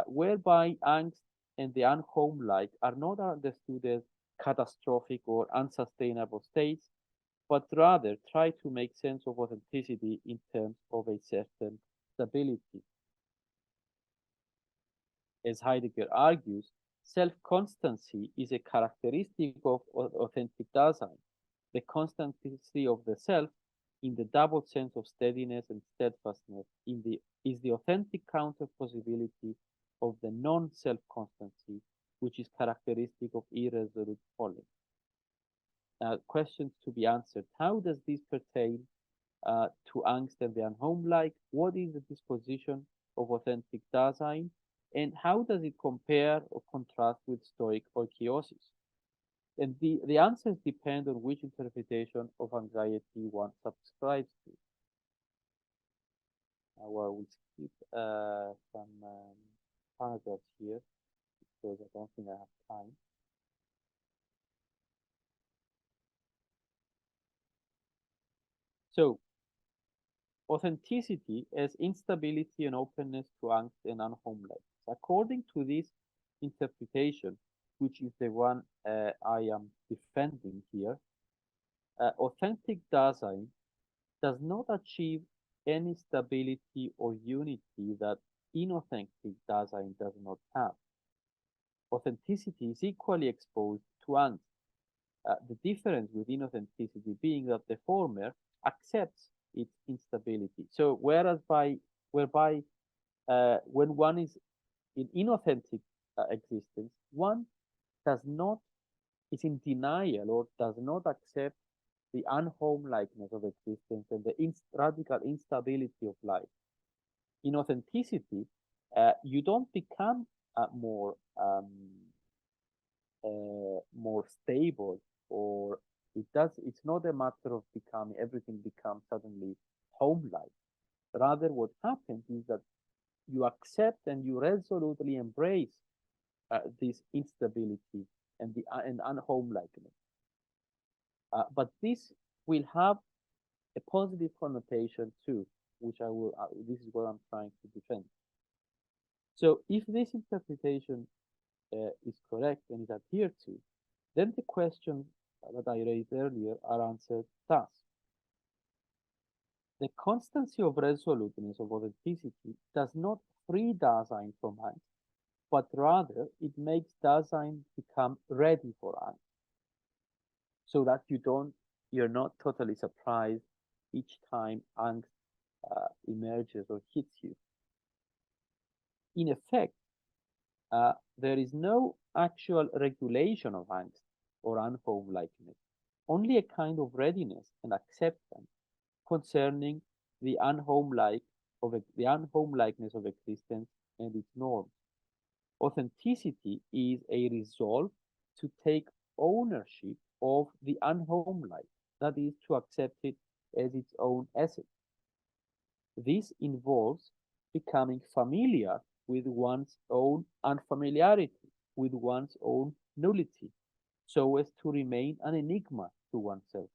whereby angst and the unhomelike are not understood as catastrophic or unsustainable states, but rather try to make sense of authenticity in terms of a certain stability. As Heidegger argues, self-constancy is a characteristic of authentic Dasein. The constancy of the self, in the double sense of steadiness and steadfastness, is the authentic counter possibility of the non-self constancy, which is characteristic of irresolute falling. Questions to be answered. How does this pertain to angst and the unhomelike? What is the disposition of authentic Dasein? And how does it compare or contrast with Stoic oikeiosis? And the answers depend on which interpretation of anxiety one subscribes to. Well, we skip some paragraphs here because I don't think I have time. So, authenticity as instability and openness to angst and unhomeliness. According to this interpretation, which is the one I am defending here, authentic Dasein does not achieve any stability or unity that inauthentic Dasein does not have. Authenticity is equally exposed to angst. The difference with inauthenticity being that the former accepts its instability. So whereby when one is in inauthentic existence, one is in denial or does not accept the unhomelikeness of existence and the radical instability of life. In authenticity, you don't become more stable, or it's not a matter of becoming, everything becomes suddenly home-like. Rather, what happens is that you accept and you resolutely embrace this instability and unhomelikeness. But this will have a positive connotation too, which I will. This is what I'm trying to defend. So, if this interpretation is correct and is adhered to, then the questions that I raised earlier are answered thus. The constancy of resoluteness of authenticity does not free Dasein from angst, but rather it makes Dasein become ready for angst, so that you're not totally surprised each time angst emerges or hits you. In effect, there is no actual regulation of angst or unhomelikeness, only a kind of readiness and acceptance concerning the unhomelikeness of existence and its norms. Authenticity is a resolve to take ownership of the unhomelike, that is, to accept it as its own essence. This involves becoming familiar with one's own unfamiliarity, with one's own nullity, so as to remain an enigma to oneself.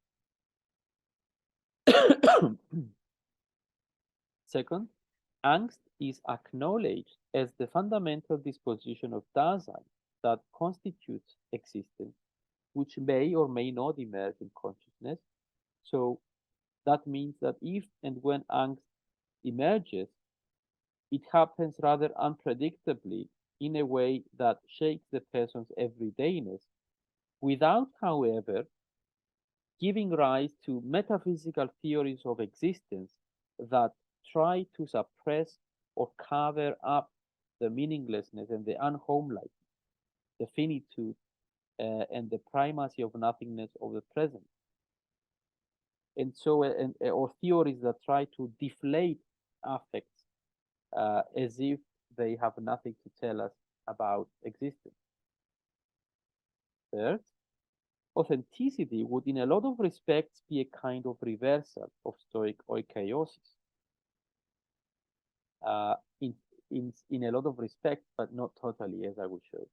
Second, angst is acknowledged as the fundamental disposition of Dasein that constitutes existence, which may or may not emerge in consciousness. So that means that if and when angst emerges, it happens rather unpredictably in a way that shakes the person's everydayness, without, however, giving rise to metaphysical theories of existence that try to suppress or cover up the meaninglessness and the unhomelike, the finitude and the primacy of nothingness of the present. And so, or theories that try to deflate affects as if they have nothing to tell us about existence. Third, authenticity would in a lot of respects be a kind of reversal of Stoic oikeiosis. In a lot of respects, but not totally, as I will show.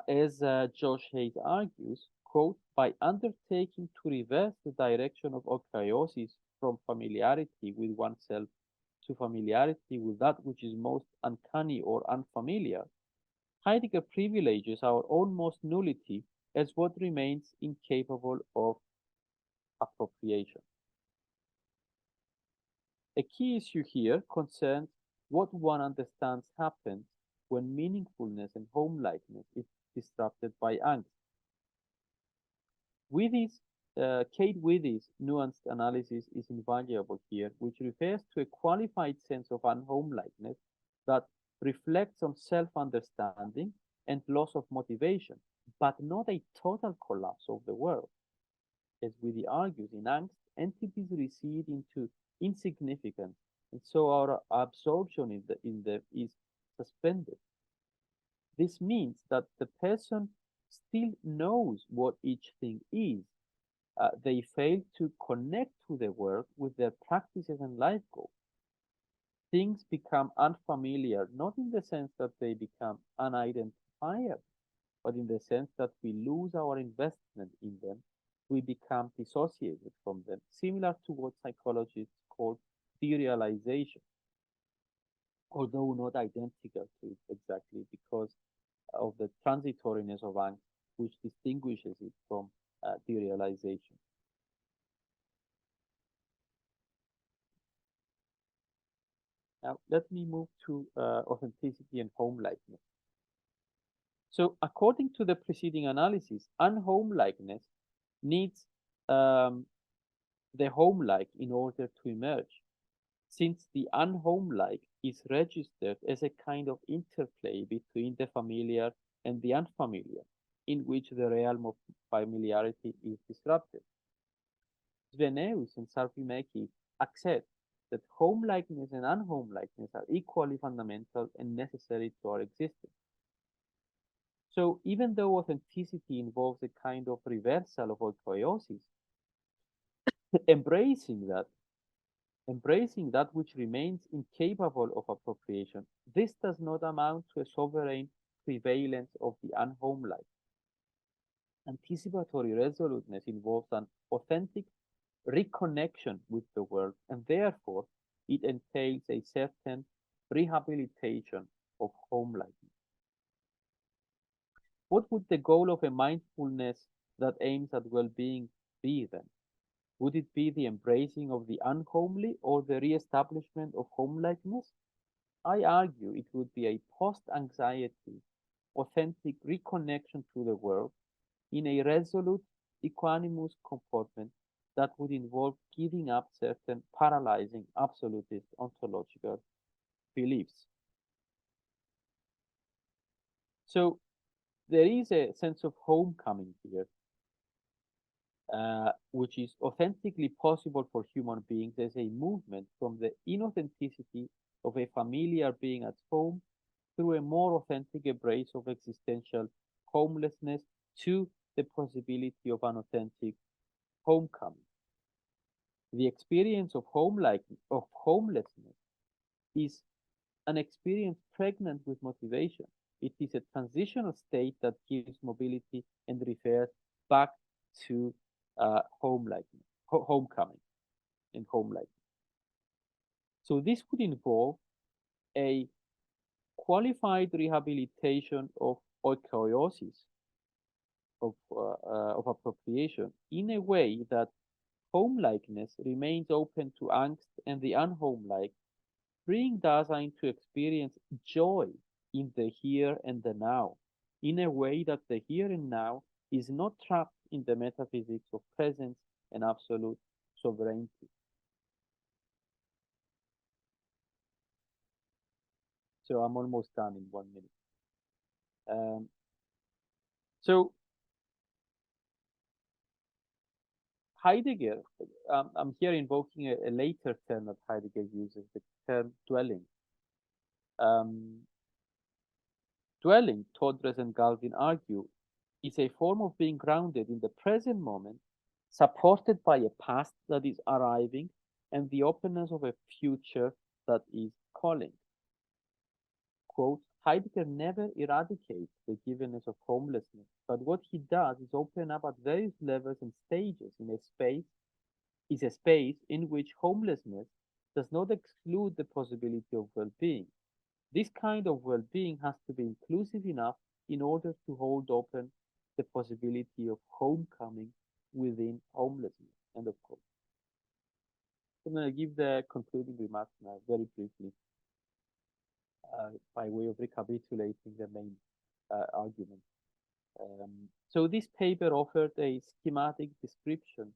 As Josh Hayes argues, quote, by undertaking to reverse the direction of oikeiosis from familiarity with oneself to familiarity with that which is most uncanny or unfamiliar, Heidegger privileges our own most nullity as what remains incapable of appropriation. A key issue here concerns what one understands happens when meaningfulness and homelikeness is disrupted by angst. Kate Withy's nuanced analysis is invaluable here, which refers to a qualified sense of unhomelikeness that reflects on self-understanding and loss of motivation, but not a total collapse of the world. As Witty argues, in angst, entities recede into insignificance, and so our absorption is suspended. This means that the person still knows what each thing is. They fail to connect to the world with their practices and life goals. Things become unfamiliar, not in the sense that they become unidentifiable, but in the sense that we lose our investment in them, we become dissociated from them, similar to what psychologists call derealization, although not identical to it exactly because of the transitoriness of angst, which distinguishes it from derealization. Now, let me move to authenticity and homelikeness. So, according to the preceding analysis, unhomelikeness needs the homelike in order to emerge, since the unhomelike is registered as a kind of interplay between the familiar and the unfamiliar, in which the realm of familiarity is disrupted. Sveneus and Sarvimeki accept that homelikeness and unhomelikeness are equally fundamental and necessary to our existence. So even though authenticity involves a kind of reversal of oikoiosis, embracing that which remains incapable of appropriation, this does not amount to a sovereign prevalence of the unhomelike. Anticipatory resoluteness involves an authentic reconnection with the world, and therefore it entails a certain rehabilitation of homelikeness. What would the goal of a mindfulness that aims at well-being be then? Would it be the embracing of the unhomely or the re-establishment of homelikeness? I argue it would be a post-anxiety, authentic reconnection to the world in a resolute, equanimous comportment that would involve giving up certain paralyzing absolutist ontological beliefs. So there is a sense of homecoming here, which is authentically possible for human beings as a movement from the inauthenticity of a familiar being at home through a more authentic embrace of existential homelessness to the possibility of an authentic homecoming. The experience of homelessness is an experience pregnant with motivation. It is a transitional state that gives mobility and refers back to homecoming and homelikeness. So this would involve a qualified rehabilitation of oikoiosis, of appropriation, in a way that homelikeness remains open to angst and the unhomelike, freeing Dasein to experience joy in the here and the now, in a way that the here and now is not trapped in the metaphysics of presence and absolute sovereignty. So I'm almost done in 1 minute. So Heidegger, I'm here invoking a later term that Heidegger uses, the term dwelling. Dwelling, Todres and Galvin argue, is a form of being grounded in the present moment, supported by a past that is arriving and the openness of a future that is calling. Quote, Heidegger never eradicates the givenness of homelessness, but what he does is open up at various levels and stages in a space in which homelessness does not exclude the possibility of well-being. This kind of well-being has to be inclusive enough in order to hold open the possibility of homecoming within homelessness. End of quote. I'm going to give the concluding remarks now very briefly by way of recapitulating the main argument. So this paper offered a schematic description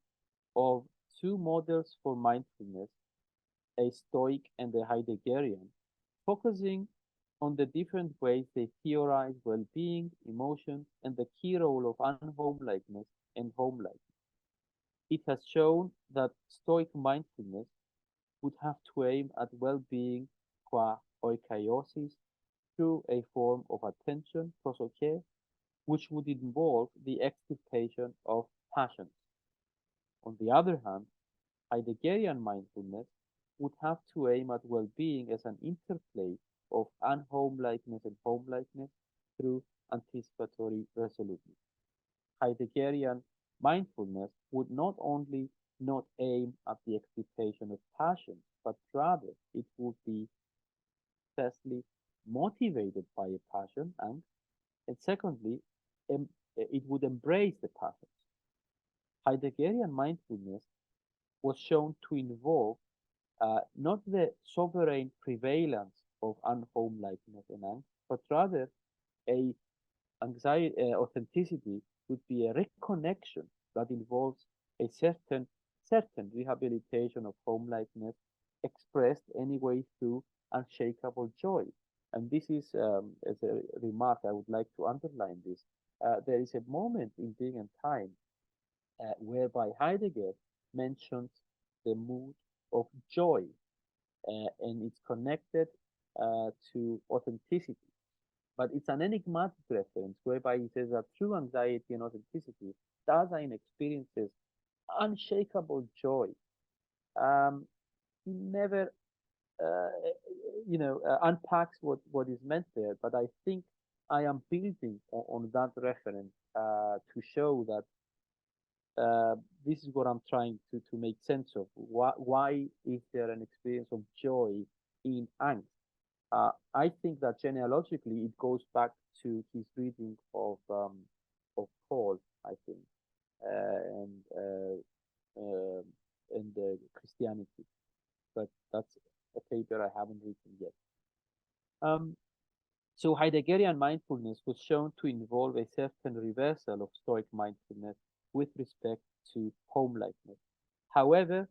of two models for mindfulness, a Stoic and a Heideggerian, focusing on the different ways they theorize well-being, emotion, and the key role of unhomeliness and homeliness. It has shown that Stoic mindfulness would have to aim at well-being qua oikeiosis through a form of attention, prosoche, which would involve the extirpation of passions. On the other hand, Heideggerian mindfulness would have to aim at well-being as an interplay of unhomelikeness and homelikeness through anticipatory resoluteness. Heideggerian mindfulness would not only not aim at the extirpation of passions, but rather it would be firstly motivated by a passion, and secondly, it would embrace the passions. Heideggerian mindfulness was shown to involve not the sovereign prevalence of unhomeliness and angst, but rather a anxiety, authenticity would be a reconnection that involves a certain rehabilitation of homeliness expressed anyway through unshakable joy. And this is, as a remark, I would like to underline this. There is a moment in Being and Time whereby Heidegger mentions the mood of joy, and it's connected to authenticity. But it's an enigmatic reference whereby he says that through anxiety and authenticity, Dasein experiences unshakable joy. He never, unpacks what is meant there, but I think I am building on that reference to show that this is what I'm trying to make sense of. Why is there an experience of joy in angst? I think that genealogically it goes back to his reading of Paul, I think, and Christianity. But that's a paper I haven't written yet. So Heideggerian mindfulness was shown to involve a certain reversal of Stoic mindfulness with respect to homelikeness. However,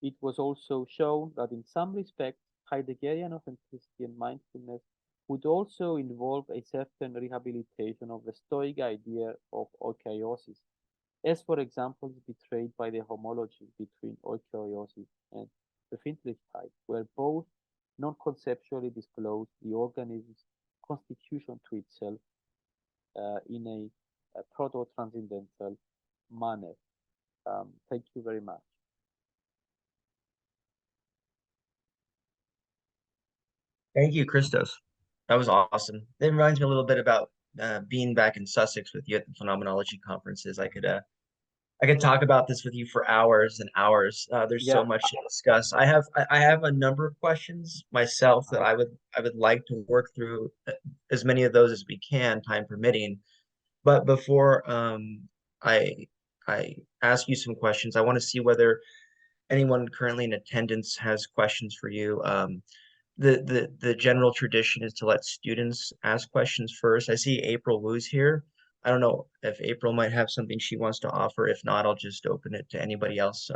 it was also shown that in some respects, Heideggerian authenticity and mindfulness would also involve a certain rehabilitation of the Stoic idea of oikeiosis, as for example is betrayed by the homology between oikeiosis and Befindlichkeit, where both non-conceptually disclose the organism's constitution to itself in a proto-transcendental manner. Thank you very much. Thank you, Christos. That was awesome. It reminds me a little bit about being back in Sussex with you at the phenomenology conferences. I could talk about this with you for hours and hours. There's so Yeah, much to discuss. I have a number of questions myself that I would like to work through as many of those as we can, time permitting. But before I I ask you some questions, I want to see whether anyone currently in attendance has questions for you. The general tradition is to let students ask questions first. I see April Wu's here. I don't know if April might have something she wants to offer. If not, I'll just open it to anybody else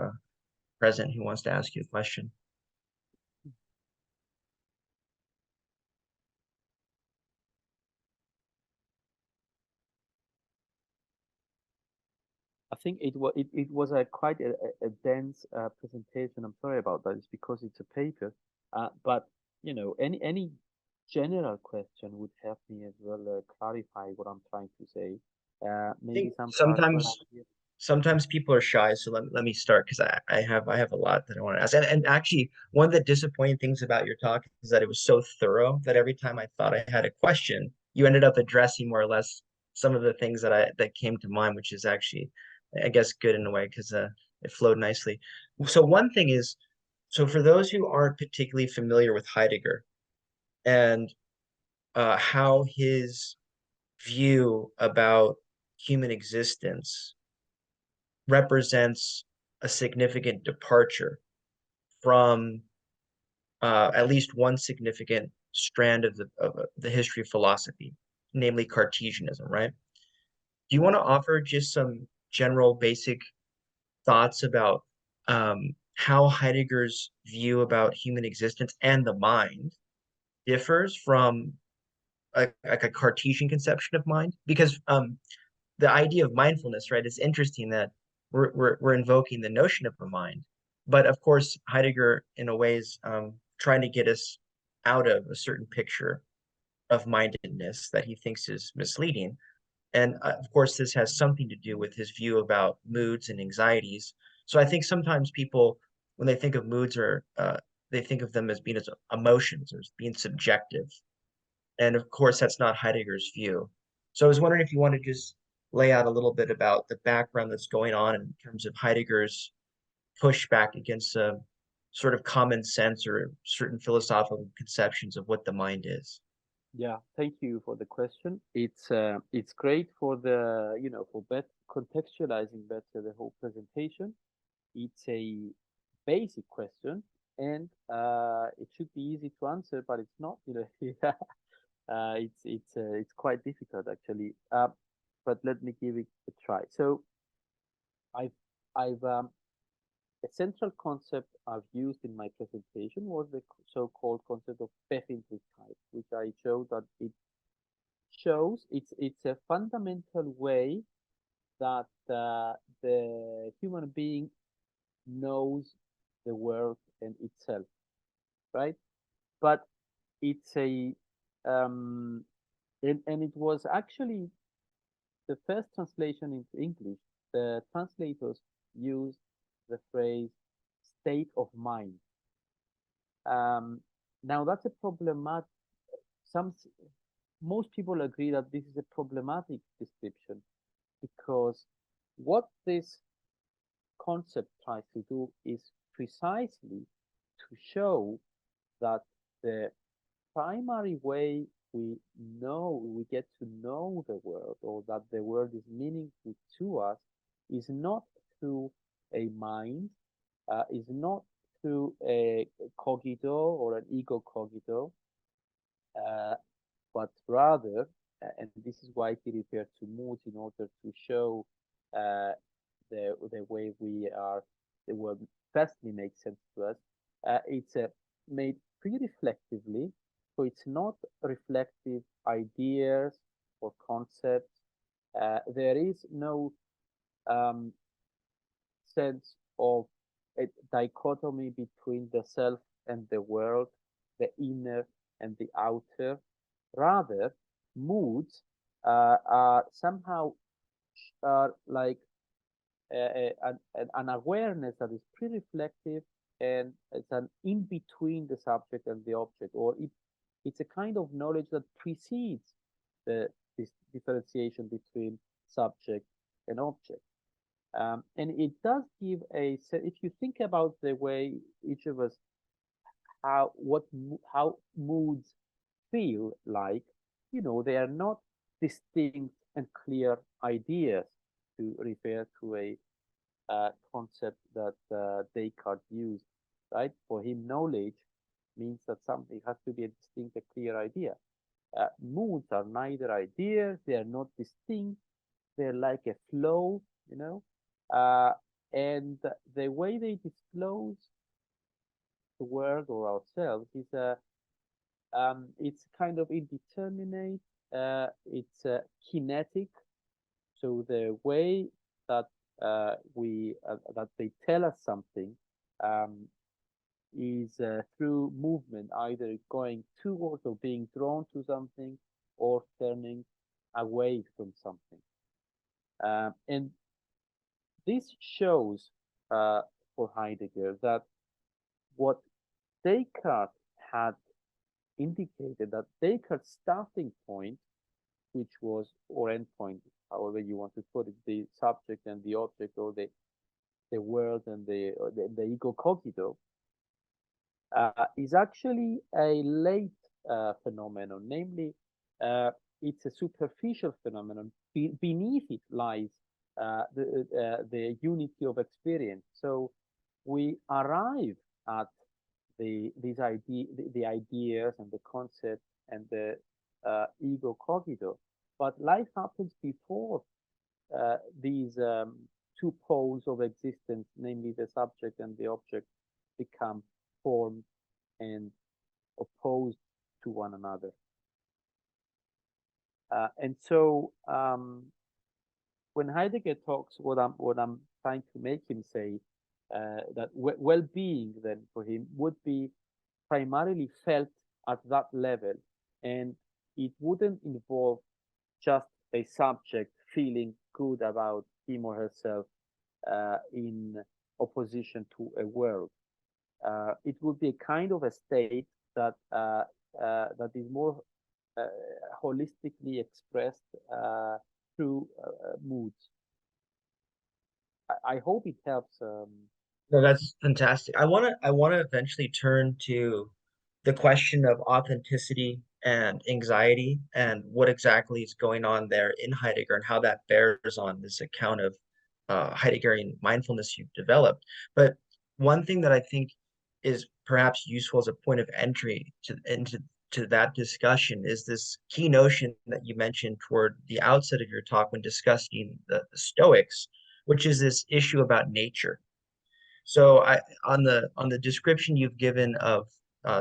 present who wants to ask you a question. I think it was a quite a dense presentation. I'm sorry about that. It's because it's a paper, but any general question would help me as well clarify what I'm trying to say. I Maybe think some particular sometimes idea. sometimes people are shy, so let me start because I have a lot that I want to ask. And actually, one of the disappointing things about your talk is that it was so thorough that every time I thought I had a question, you ended up addressing more or less some of the things that came to mind, which is actually, I guess, good in a way because it flowed nicely. So one thing is, so for those who aren't particularly familiar with Heidegger and how his view about human existence represents a significant departure from at least one significant strand of the history of philosophy, namely Cartesianism, right? Do you want to offer just some general basic thoughts about how Heidegger's view about human existence and the mind differs from like a Cartesian conception of mind, because the idea of mindfulness, right? It's interesting that we're invoking the notion of a mind, but of course Heidegger, in a way, is trying to get us out of a certain picture of mindedness that he thinks is misleading. And of course, this has something to do with his view about moods and anxieties. So I think sometimes people, when they think of moods, or they think of them as being as emotions or as being subjective. And of course, that's not Heidegger's view. So I was wondering if you want to just lay out a little bit about the background that's going on in terms of Heidegger's pushback against a sort of common sense or certain philosophical conceptions of what the mind is. Yeah, thank you for the question. It's great for the for contextualizing better the whole presentation. It's a basic question, and it should be easy to answer, but it's not. Yeah, it's quite difficult actually. But let me give it a try. So I've I've a central concept I've used in my presentation was the so-called concept of Befindlichkeit, which I showed that it shows it's a fundamental way that the human being knows the world and itself, right? But it's a and it was actually the first translation into English. The translators used the phrase state of mind. Um, Now that's a problematic. Some Most people agree that this is a problematic description because what this concept tries to do is precisely to show that the primary way we get to know the world, or that the world is meaningful to us, is not through a mind, is not through a cogito or an ego cogito, uh, but rather, and this is why he referred to moods in order to show uh, the way the world firstly makes sense to us. It's made pre-reflectively, so it's not reflective ideas or concepts. There is no um, sense of a dichotomy between the self and the world, the inner and the outer. Rather, moods are somehow like an awareness that is pre-reflective, and it's an in between the subject and the object, or it's a kind of knowledge that precedes this differentiation between subject and object. And it does give if you think about the way each of us, how moods feel like, they are not distinct and clear ideas, to refer to a concept that Descartes used, right? For him, knowledge means that something has to be a distinct, a clear idea. Moods are neither ideas, they are not distinct, they're like a flow, you know, uh, and the way they disclose the world or ourselves is it's kind of indeterminate, it's kinetic. So the way that that they tell us something um, is through movement, either going towards or being drawn to something, or turning away from something. And this shows for Heidegger that what Descartes had indicated, that Descartes' starting point, which was, or end point, however you want to put it, the subject and the object, or the world and the ego cogito, is actually a late phenomenon. Namely, it's a superficial phenomenon. Beneath it lies the unity of experience. So we arrive at the ideas and the concepts and the ego cogito, but life happens before these two poles of existence, namely the subject and the object, become formed and opposed to one another. And so when Heidegger talks, what I'm trying to make him say, that well-being then for him would be primarily felt at that level, and it wouldn't involve just a subject feeling good about him or herself in opposition to a world. It would be a kind of a state that that is more holistically expressed through moods. I hope it helps. No, that's fantastic. I want to eventually turn to the question of authenticity and anxiety and what exactly is going on there in Heidegger and how that bears on this account of Heideggerian mindfulness you've developed. But one thing that I think is perhaps useful as a point of entry to that discussion is this key notion that you mentioned toward the outset of your talk when discussing the Stoics, which is this issue about nature. So on the description you've given of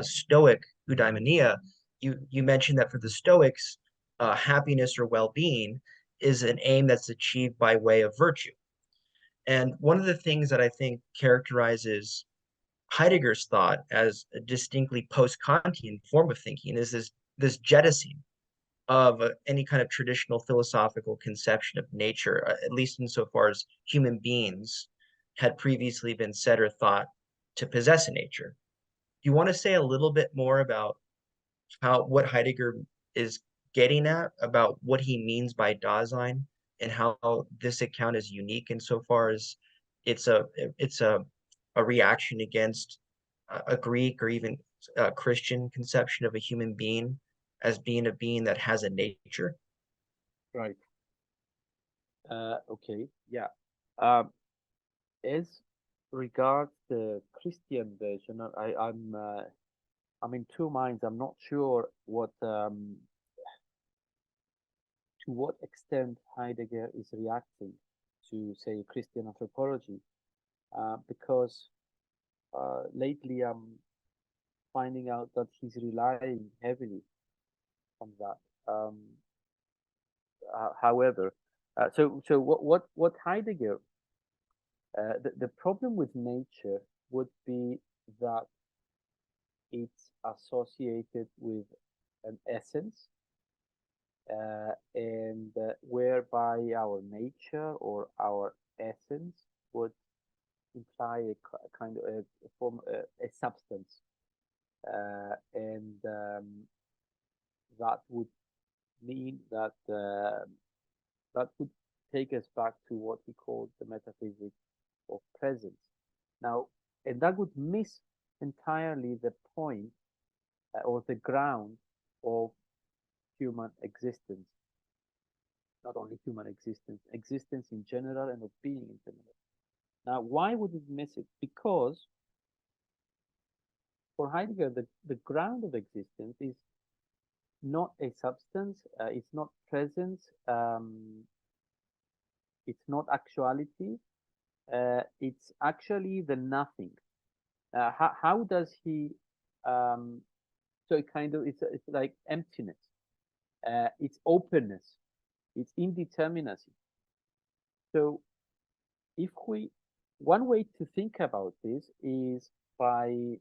Stoic eudaimonia, you mentioned that for the Stoics, happiness or well-being is an aim that's achieved by way of virtue. And one of the things that I think characterizes Heidegger's thought as a distinctly post-Kantian form of thinking is this jettisoning of any kind of traditional philosophical conception of nature, at least insofar as human beings had previously been said or thought to possess a nature. Do you want to say a little bit more about what Heidegger is getting at, about what he means by Dasein, and how this account is unique insofar as it's a reaction against a Greek or even a Christian conception of a human being as being a being that has a nature? Right. Okay. Yeah. Um, as regards the Christian version, I'm in two minds. I'm not sure what to what extent Heidegger is reacting to, say, Christian anthropology, because lately I'm finding out that he's relying heavily on that. However, so what Heidegger, the problem with nature would be that it's associated with an essence, and whereby our nature or our essence would imply a kind of a form, a substance, and that would mean that that would take us back to what he called the metaphysics of presence. Now, and that would miss entirely the point or the ground of human existence. Not only human existence, existence in general and of being in general. Now, why would it miss it? Because for Heidegger, the ground of existence is not a substance, it's not presence, it's not actuality, it's actually the nothing. How does he, so it kind of, it's like emptiness, it's openness, it's indeterminacy. So if we, one way to think about this is by,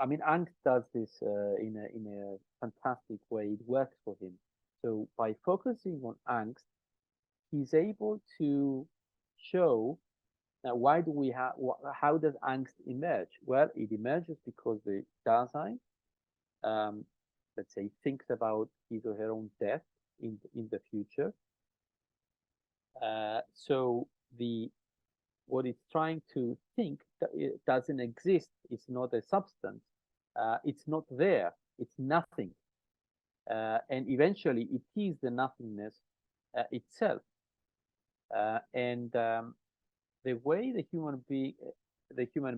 I mean, Angst does this in a fantastic way. It works for him. So by focusing on angst, he's able to show why do we have, how does angst emerge? Well, it emerges because the Dasein, let's say, thinks about his or her own death in the future. So the what it's trying to think it doesn't exist. It's not a substance. It's not there. It's nothing. And eventually, it is the nothingness itself. And the way the human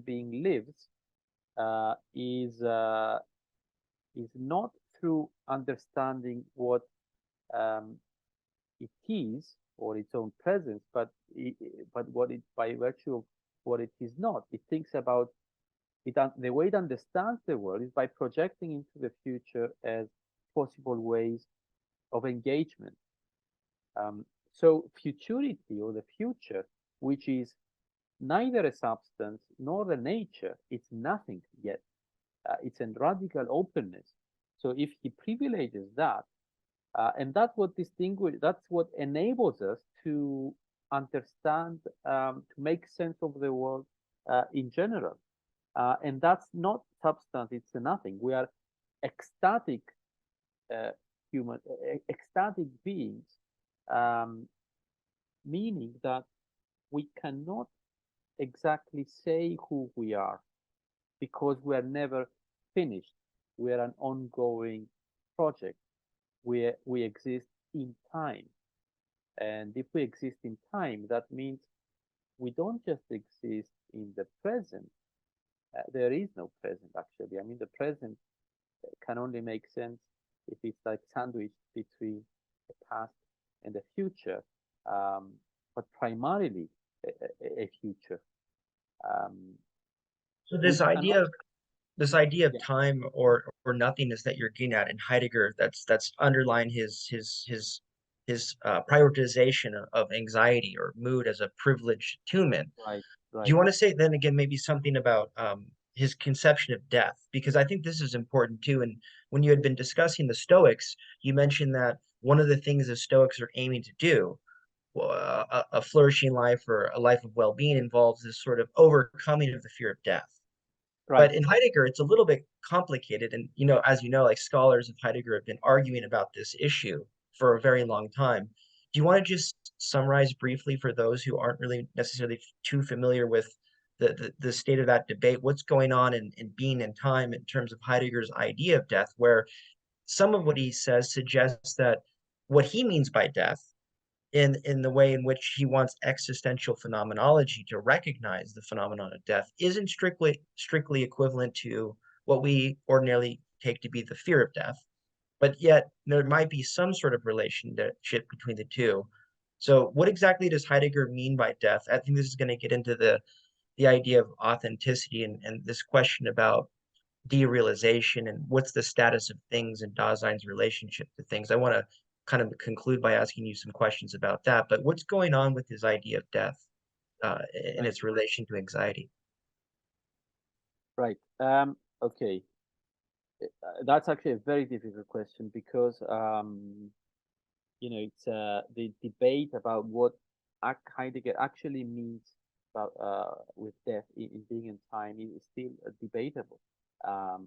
being lives is not through understanding what it is or its own presence, but what it by virtue of what it is not. It thinks about The way it understands the world is by projecting into the future as possible ways of engagement. So futurity, or the future, which is neither a substance nor the nature, it's nothing yet. It's a radical openness. So if he privileges that, and that's what enables us to understand, to make sense of the world in general. And that's not substance, it's a nothing. We are ecstatic uh, ecstatic beings, um, meaning that we cannot exactly say who we are because we are never finished. We are an ongoing project. We exist in time. And if we exist in time, that means we don't just exist in the present. There is no present, actually. I mean, the present can only make sense if it's like sandwiched between the past and the future, but primarily a future. Um, So we cannot, this idea of yeah, time or nothingness that you're getting at in Heidegger, that's underlying his prioritization of anxiety or mood as a privileged attunement. right, Do you right, want to say then again maybe something about his conception of death? Because I think this is important too. And when you had been discussing the Stoics, you mentioned that one of the things the Stoics are aiming to do, a flourishing life or a life of well-being, involves this sort of overcoming of the fear of death. right, But in Heidegger, it's a little bit complicated. And, as you know, like scholars of Heidegger have been arguing about this issue for a very long time. Do you want to just summarize briefly for those who aren't really necessarily too familiar with the state of that debate, what's going on in being and time in terms of Heidegger's idea of death, where some of what he says suggests that what he means by death in the way in which he wants existential phenomenology to recognize the phenomenon of death isn't strictly equivalent to what we ordinarily take to be the fear of death, but yet there might be some sort of relationship between the two. So what exactly does Heidegger mean by death? I think this is going to get into the idea of authenticity and this question about derealization and what's the status of things and Dasein's relationship to things. I want to kind of conclude by asking you some questions about that. But what's going on with his idea of death in right, its relation to anxiety? right. Okay. That's actually a very difficult question because, it's the debate about what Heidegger actually means about with death in being and time is still debatable, um,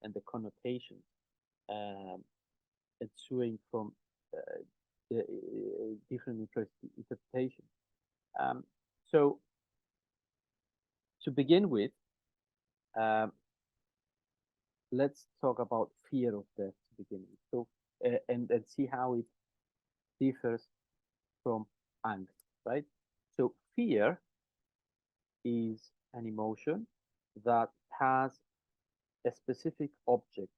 and the connotations um, ensuing from the different interpretations. So to begin with, um, let's talk about fear of death to begin with. So and see how it differs from angst, right? So fear is an emotion that has a specific object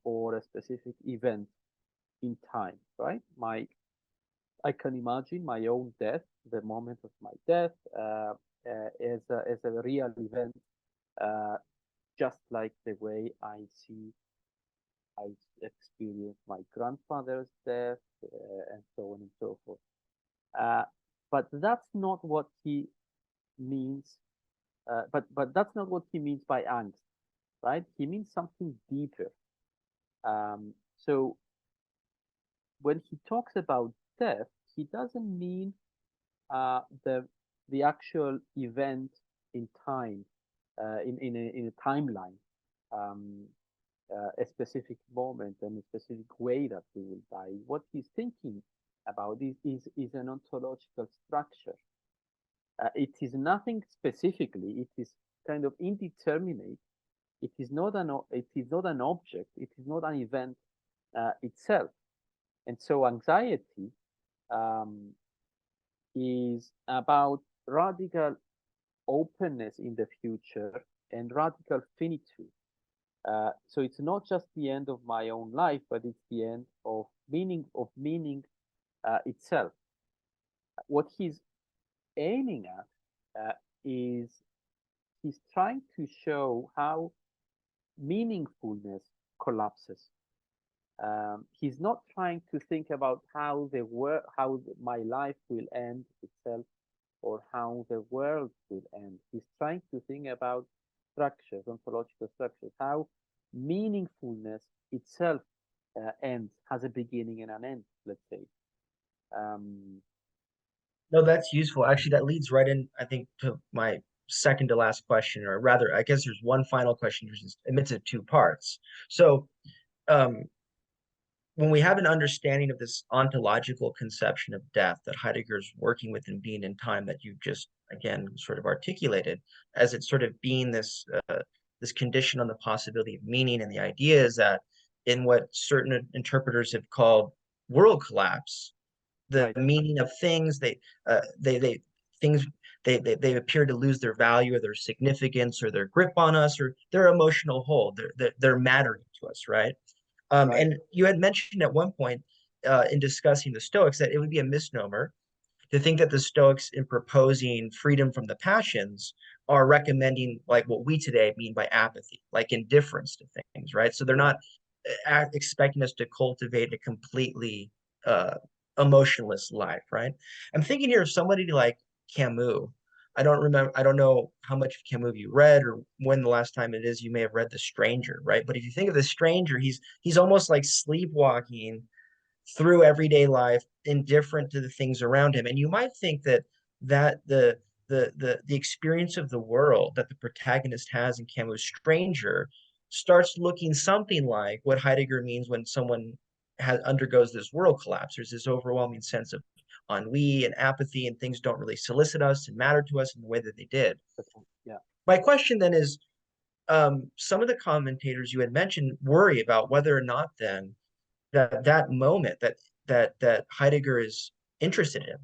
or a specific event in time, right? I can imagine my own death, the moment of my death, as a real event, uh, just like the way I experienced my grandfather's death, and so on and so forth. Uh, but that's not what he means. But that's not what he means by angst, right? He means something deeper. So when he talks about death, he doesn't mean uh, the the actual event in time, in a timeline, um, a specific moment and a specific way that we will die. What he's thinking about is an ontological structure. It is nothing specifically. It is kind of indeterminate. It is not an object. It is not an event itself. And so anxiety um, is about radical openness in the future and radical finitude. So it's not just the end of my own life, but it's the end of meaning itself. What he's aiming at is he's trying to show how meaningfulness collapses. He's not trying to think about how my life will end itself or how the world will end. He's trying to think about structures, ontological structures, how meaningfulness itself ends, has a beginning and an end, let's say. No, that's useful. Actually, that leads right in, I think, to my second to last question, or rather, I guess there's one final question, which is admits of two parts. So, um, when we have an understanding of this ontological conception of death that Heidegger's working with in Being and Time that you just again sort of articulated, as it's sort of being this condition on the possibility of meaning, and the idea is that in what certain interpreters have called world collapse, the Right, meaning of things they things they appear to lose their value or their significance or their grip on us or their emotional hold. They're mattering to us, right? right, And you had mentioned at one point in discussing the Stoics that it would be a misnomer to think that the Stoics, in proposing freedom from the passions, are recommending like what we today mean by apathy, like indifference to things, right? So they're right. not expecting us to cultivate a completely uh, emotionless life, right? I'm thinking here of somebody like Camus. I don't remember, I don't know how much of Camus you read or when the last time it is you may have read The Stranger, right? But if you think of The Stranger, he's almost like sleepwalking through everyday life, indifferent to the things around him. And you might think that the experience of the world that the protagonist has in Camus' Stranger starts looking something like what Heidegger means when someone undergoes this world collapse. There's this overwhelming sense of ennui and apathy, and things don't really solicit us and matter to us in the way that they did. Okay. Yeah, My question then is, some of the commentators you had mentioned worry about whether or not then that moment that Heidegger is interested in,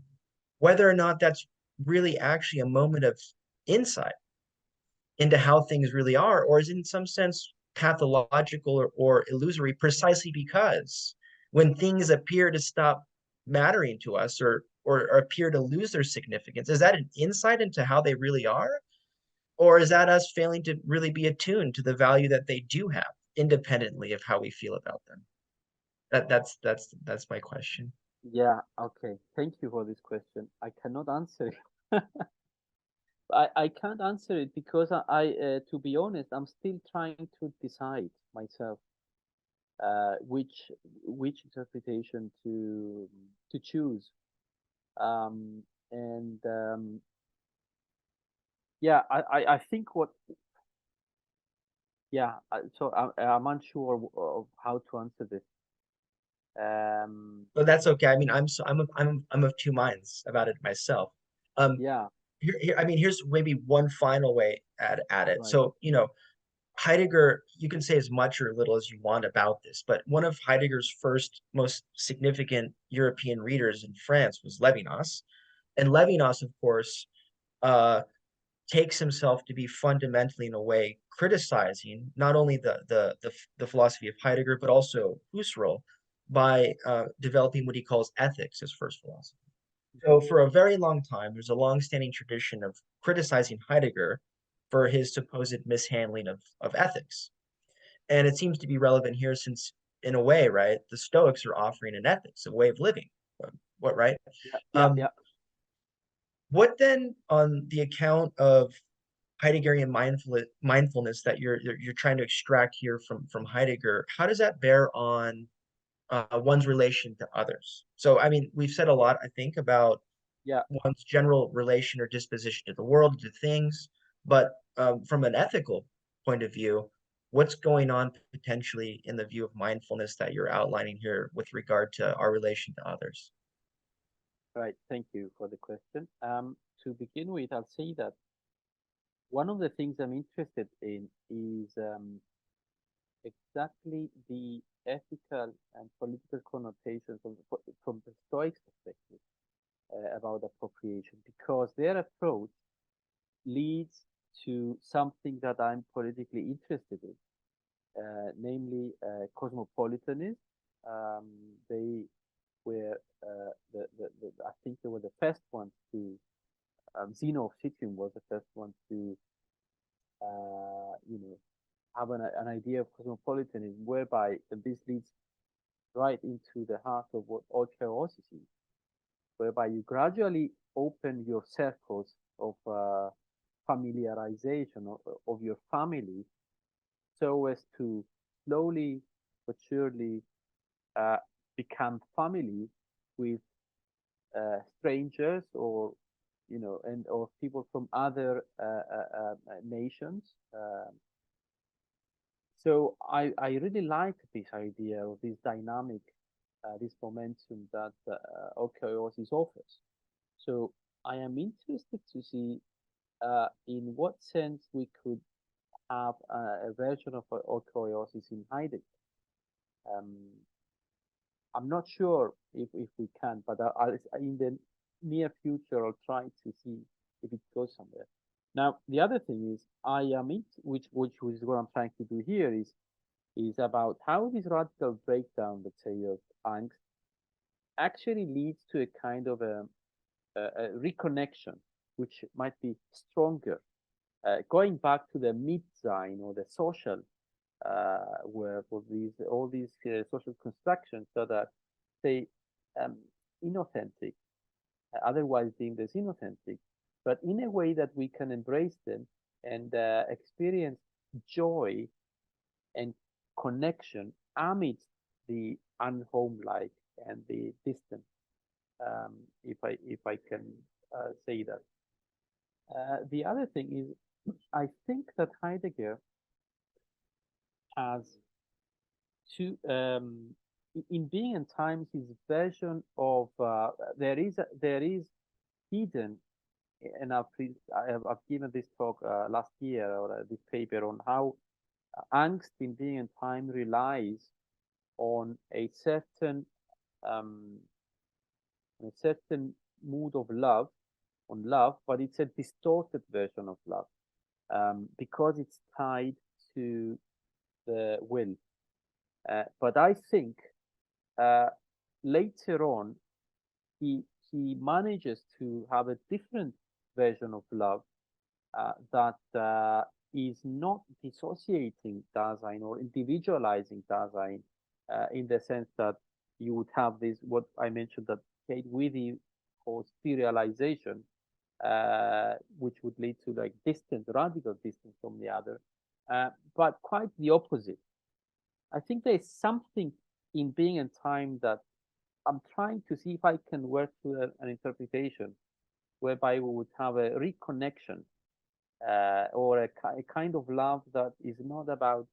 whether or not that's really actually a moment of insight into how things really are, or is it in some sense pathological or illusory, precisely because when things appear to stop mattering to us or appear to lose their significance, is that an insight into how they really are? Or is that us failing to really be attuned to the value that they do have, independently of how we feel about them? That's my question. yeah. Okay. Thank you for this question. I cannot answer it. I can't answer it because to be honest, I'm still trying to decide myself which interpretation to choose. Um, and yeah, I think what yeah. So I'm unsure of how to answer this. Um, But that's okay. I mean, I'm of two minds about it myself. Um, yeah. I mean, here's maybe one final way at it. Right. So, Heidegger, you can say as much or little as you want about this, but one of Heidegger's first most significant European readers in France was Levinas. And Levinas, of course, uh, takes himself to be fundamentally, in a way, criticizing not only the philosophy of Heidegger, but also Husserl by developing what he calls ethics as first philosophy. Mhm. So for a very long time, there's a long-standing tradition of criticizing Heidegger for his supposed mishandling of ethics. And it seems to be relevant here since, in a way, right, the Stoics are offering an ethics, a way of living. What, right? Yeah. Yeah. Um, Yeah. what then, on the account of Heideggerian mindfulness that you're trying to extract here from Heidegger, how does that bear on one's relation to others? So, I mean, we've said a lot, I think, about Yeah. one's general relation or disposition to the world, to things, but from an ethical point of view, what's going on potentially in the view of mindfulness that you're outlining here with regard to our relation to others? Right. Thank you for the question. To begin with, I'll say that one of the things I'm interested in is exactly the ethical and political connotations from the Stoics' perspective about appropriation, because their approach leads to something that I'm politically interested in, namely cosmopolitanism. Um, they were I think they were the first ones to Zeno of Citium was the first one to have an idea of cosmopolitanism, whereby this leads right into the heart of what chaos is, whereby you gradually open your circles of familiarization of your family, so as to slowly but surely uh, become family with strangers, or people from other nations. So I really like this idea of this dynamic, this momentum that Okoiosis offers. So I am interested to see in what sense we could have a version of Okoiosis in Heidegger. Um, I'm not sure if we can, but in the near future, I'll try to see if it goes somewhere. Now, the other thing is, I am which is what I'm trying to do here is about how this radical breakdown, let's say, of angst actually leads to a kind of a reconnection, which might be stronger. Going back to the Mitsein or the social, where for all these social constructions that are, say, um, inauthentic, otherwise deemed as inauthentic, but in a way that we can embrace them and experience joy and connection amidst the unhome-like and the distant, if I can say that. The other thing is, I think that Heidegger has two, in Being and Time, his version of there is hidden, and I've given this talk last year, or this paper on how angst in Being and Time relies on um, a certain mood of love, but it's a distorted version of love, because it's tied to the will. But I think uh, later on he manages to have a different version of love that is not dissociating Dasein or individualizing Dasein, in the sense that you would have this, what I mentioned, that Kate Whitty calls serialization, which would lead to like radical distance from the other, but quite the opposite. I think there's something in Being and Time that I'm trying to see if I can work through an interpretation whereby we would have a reconnection, or a kind of love that is not about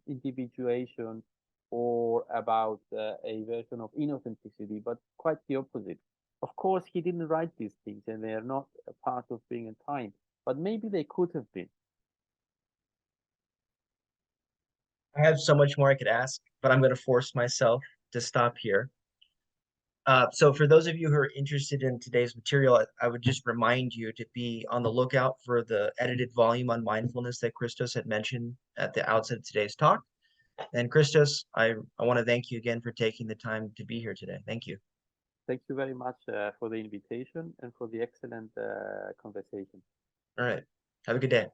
individuation or about a version of inauthenticity, but quite the opposite. Of course, he didn't write these things, and they are not a part of Being and Time, but maybe they could have been. I have so much more I could ask, but I'm going to force myself to stop here. So for those of you who are interested in today's material, I would just remind you to be on the lookout for the edited volume on mindfulness that Christos had mentioned at the outset of today's talk. And Christos, I want to thank you again for taking the time to be here today. Thank you. Thank you very much for the invitation and for the excellent conversation. All right. Have a good day.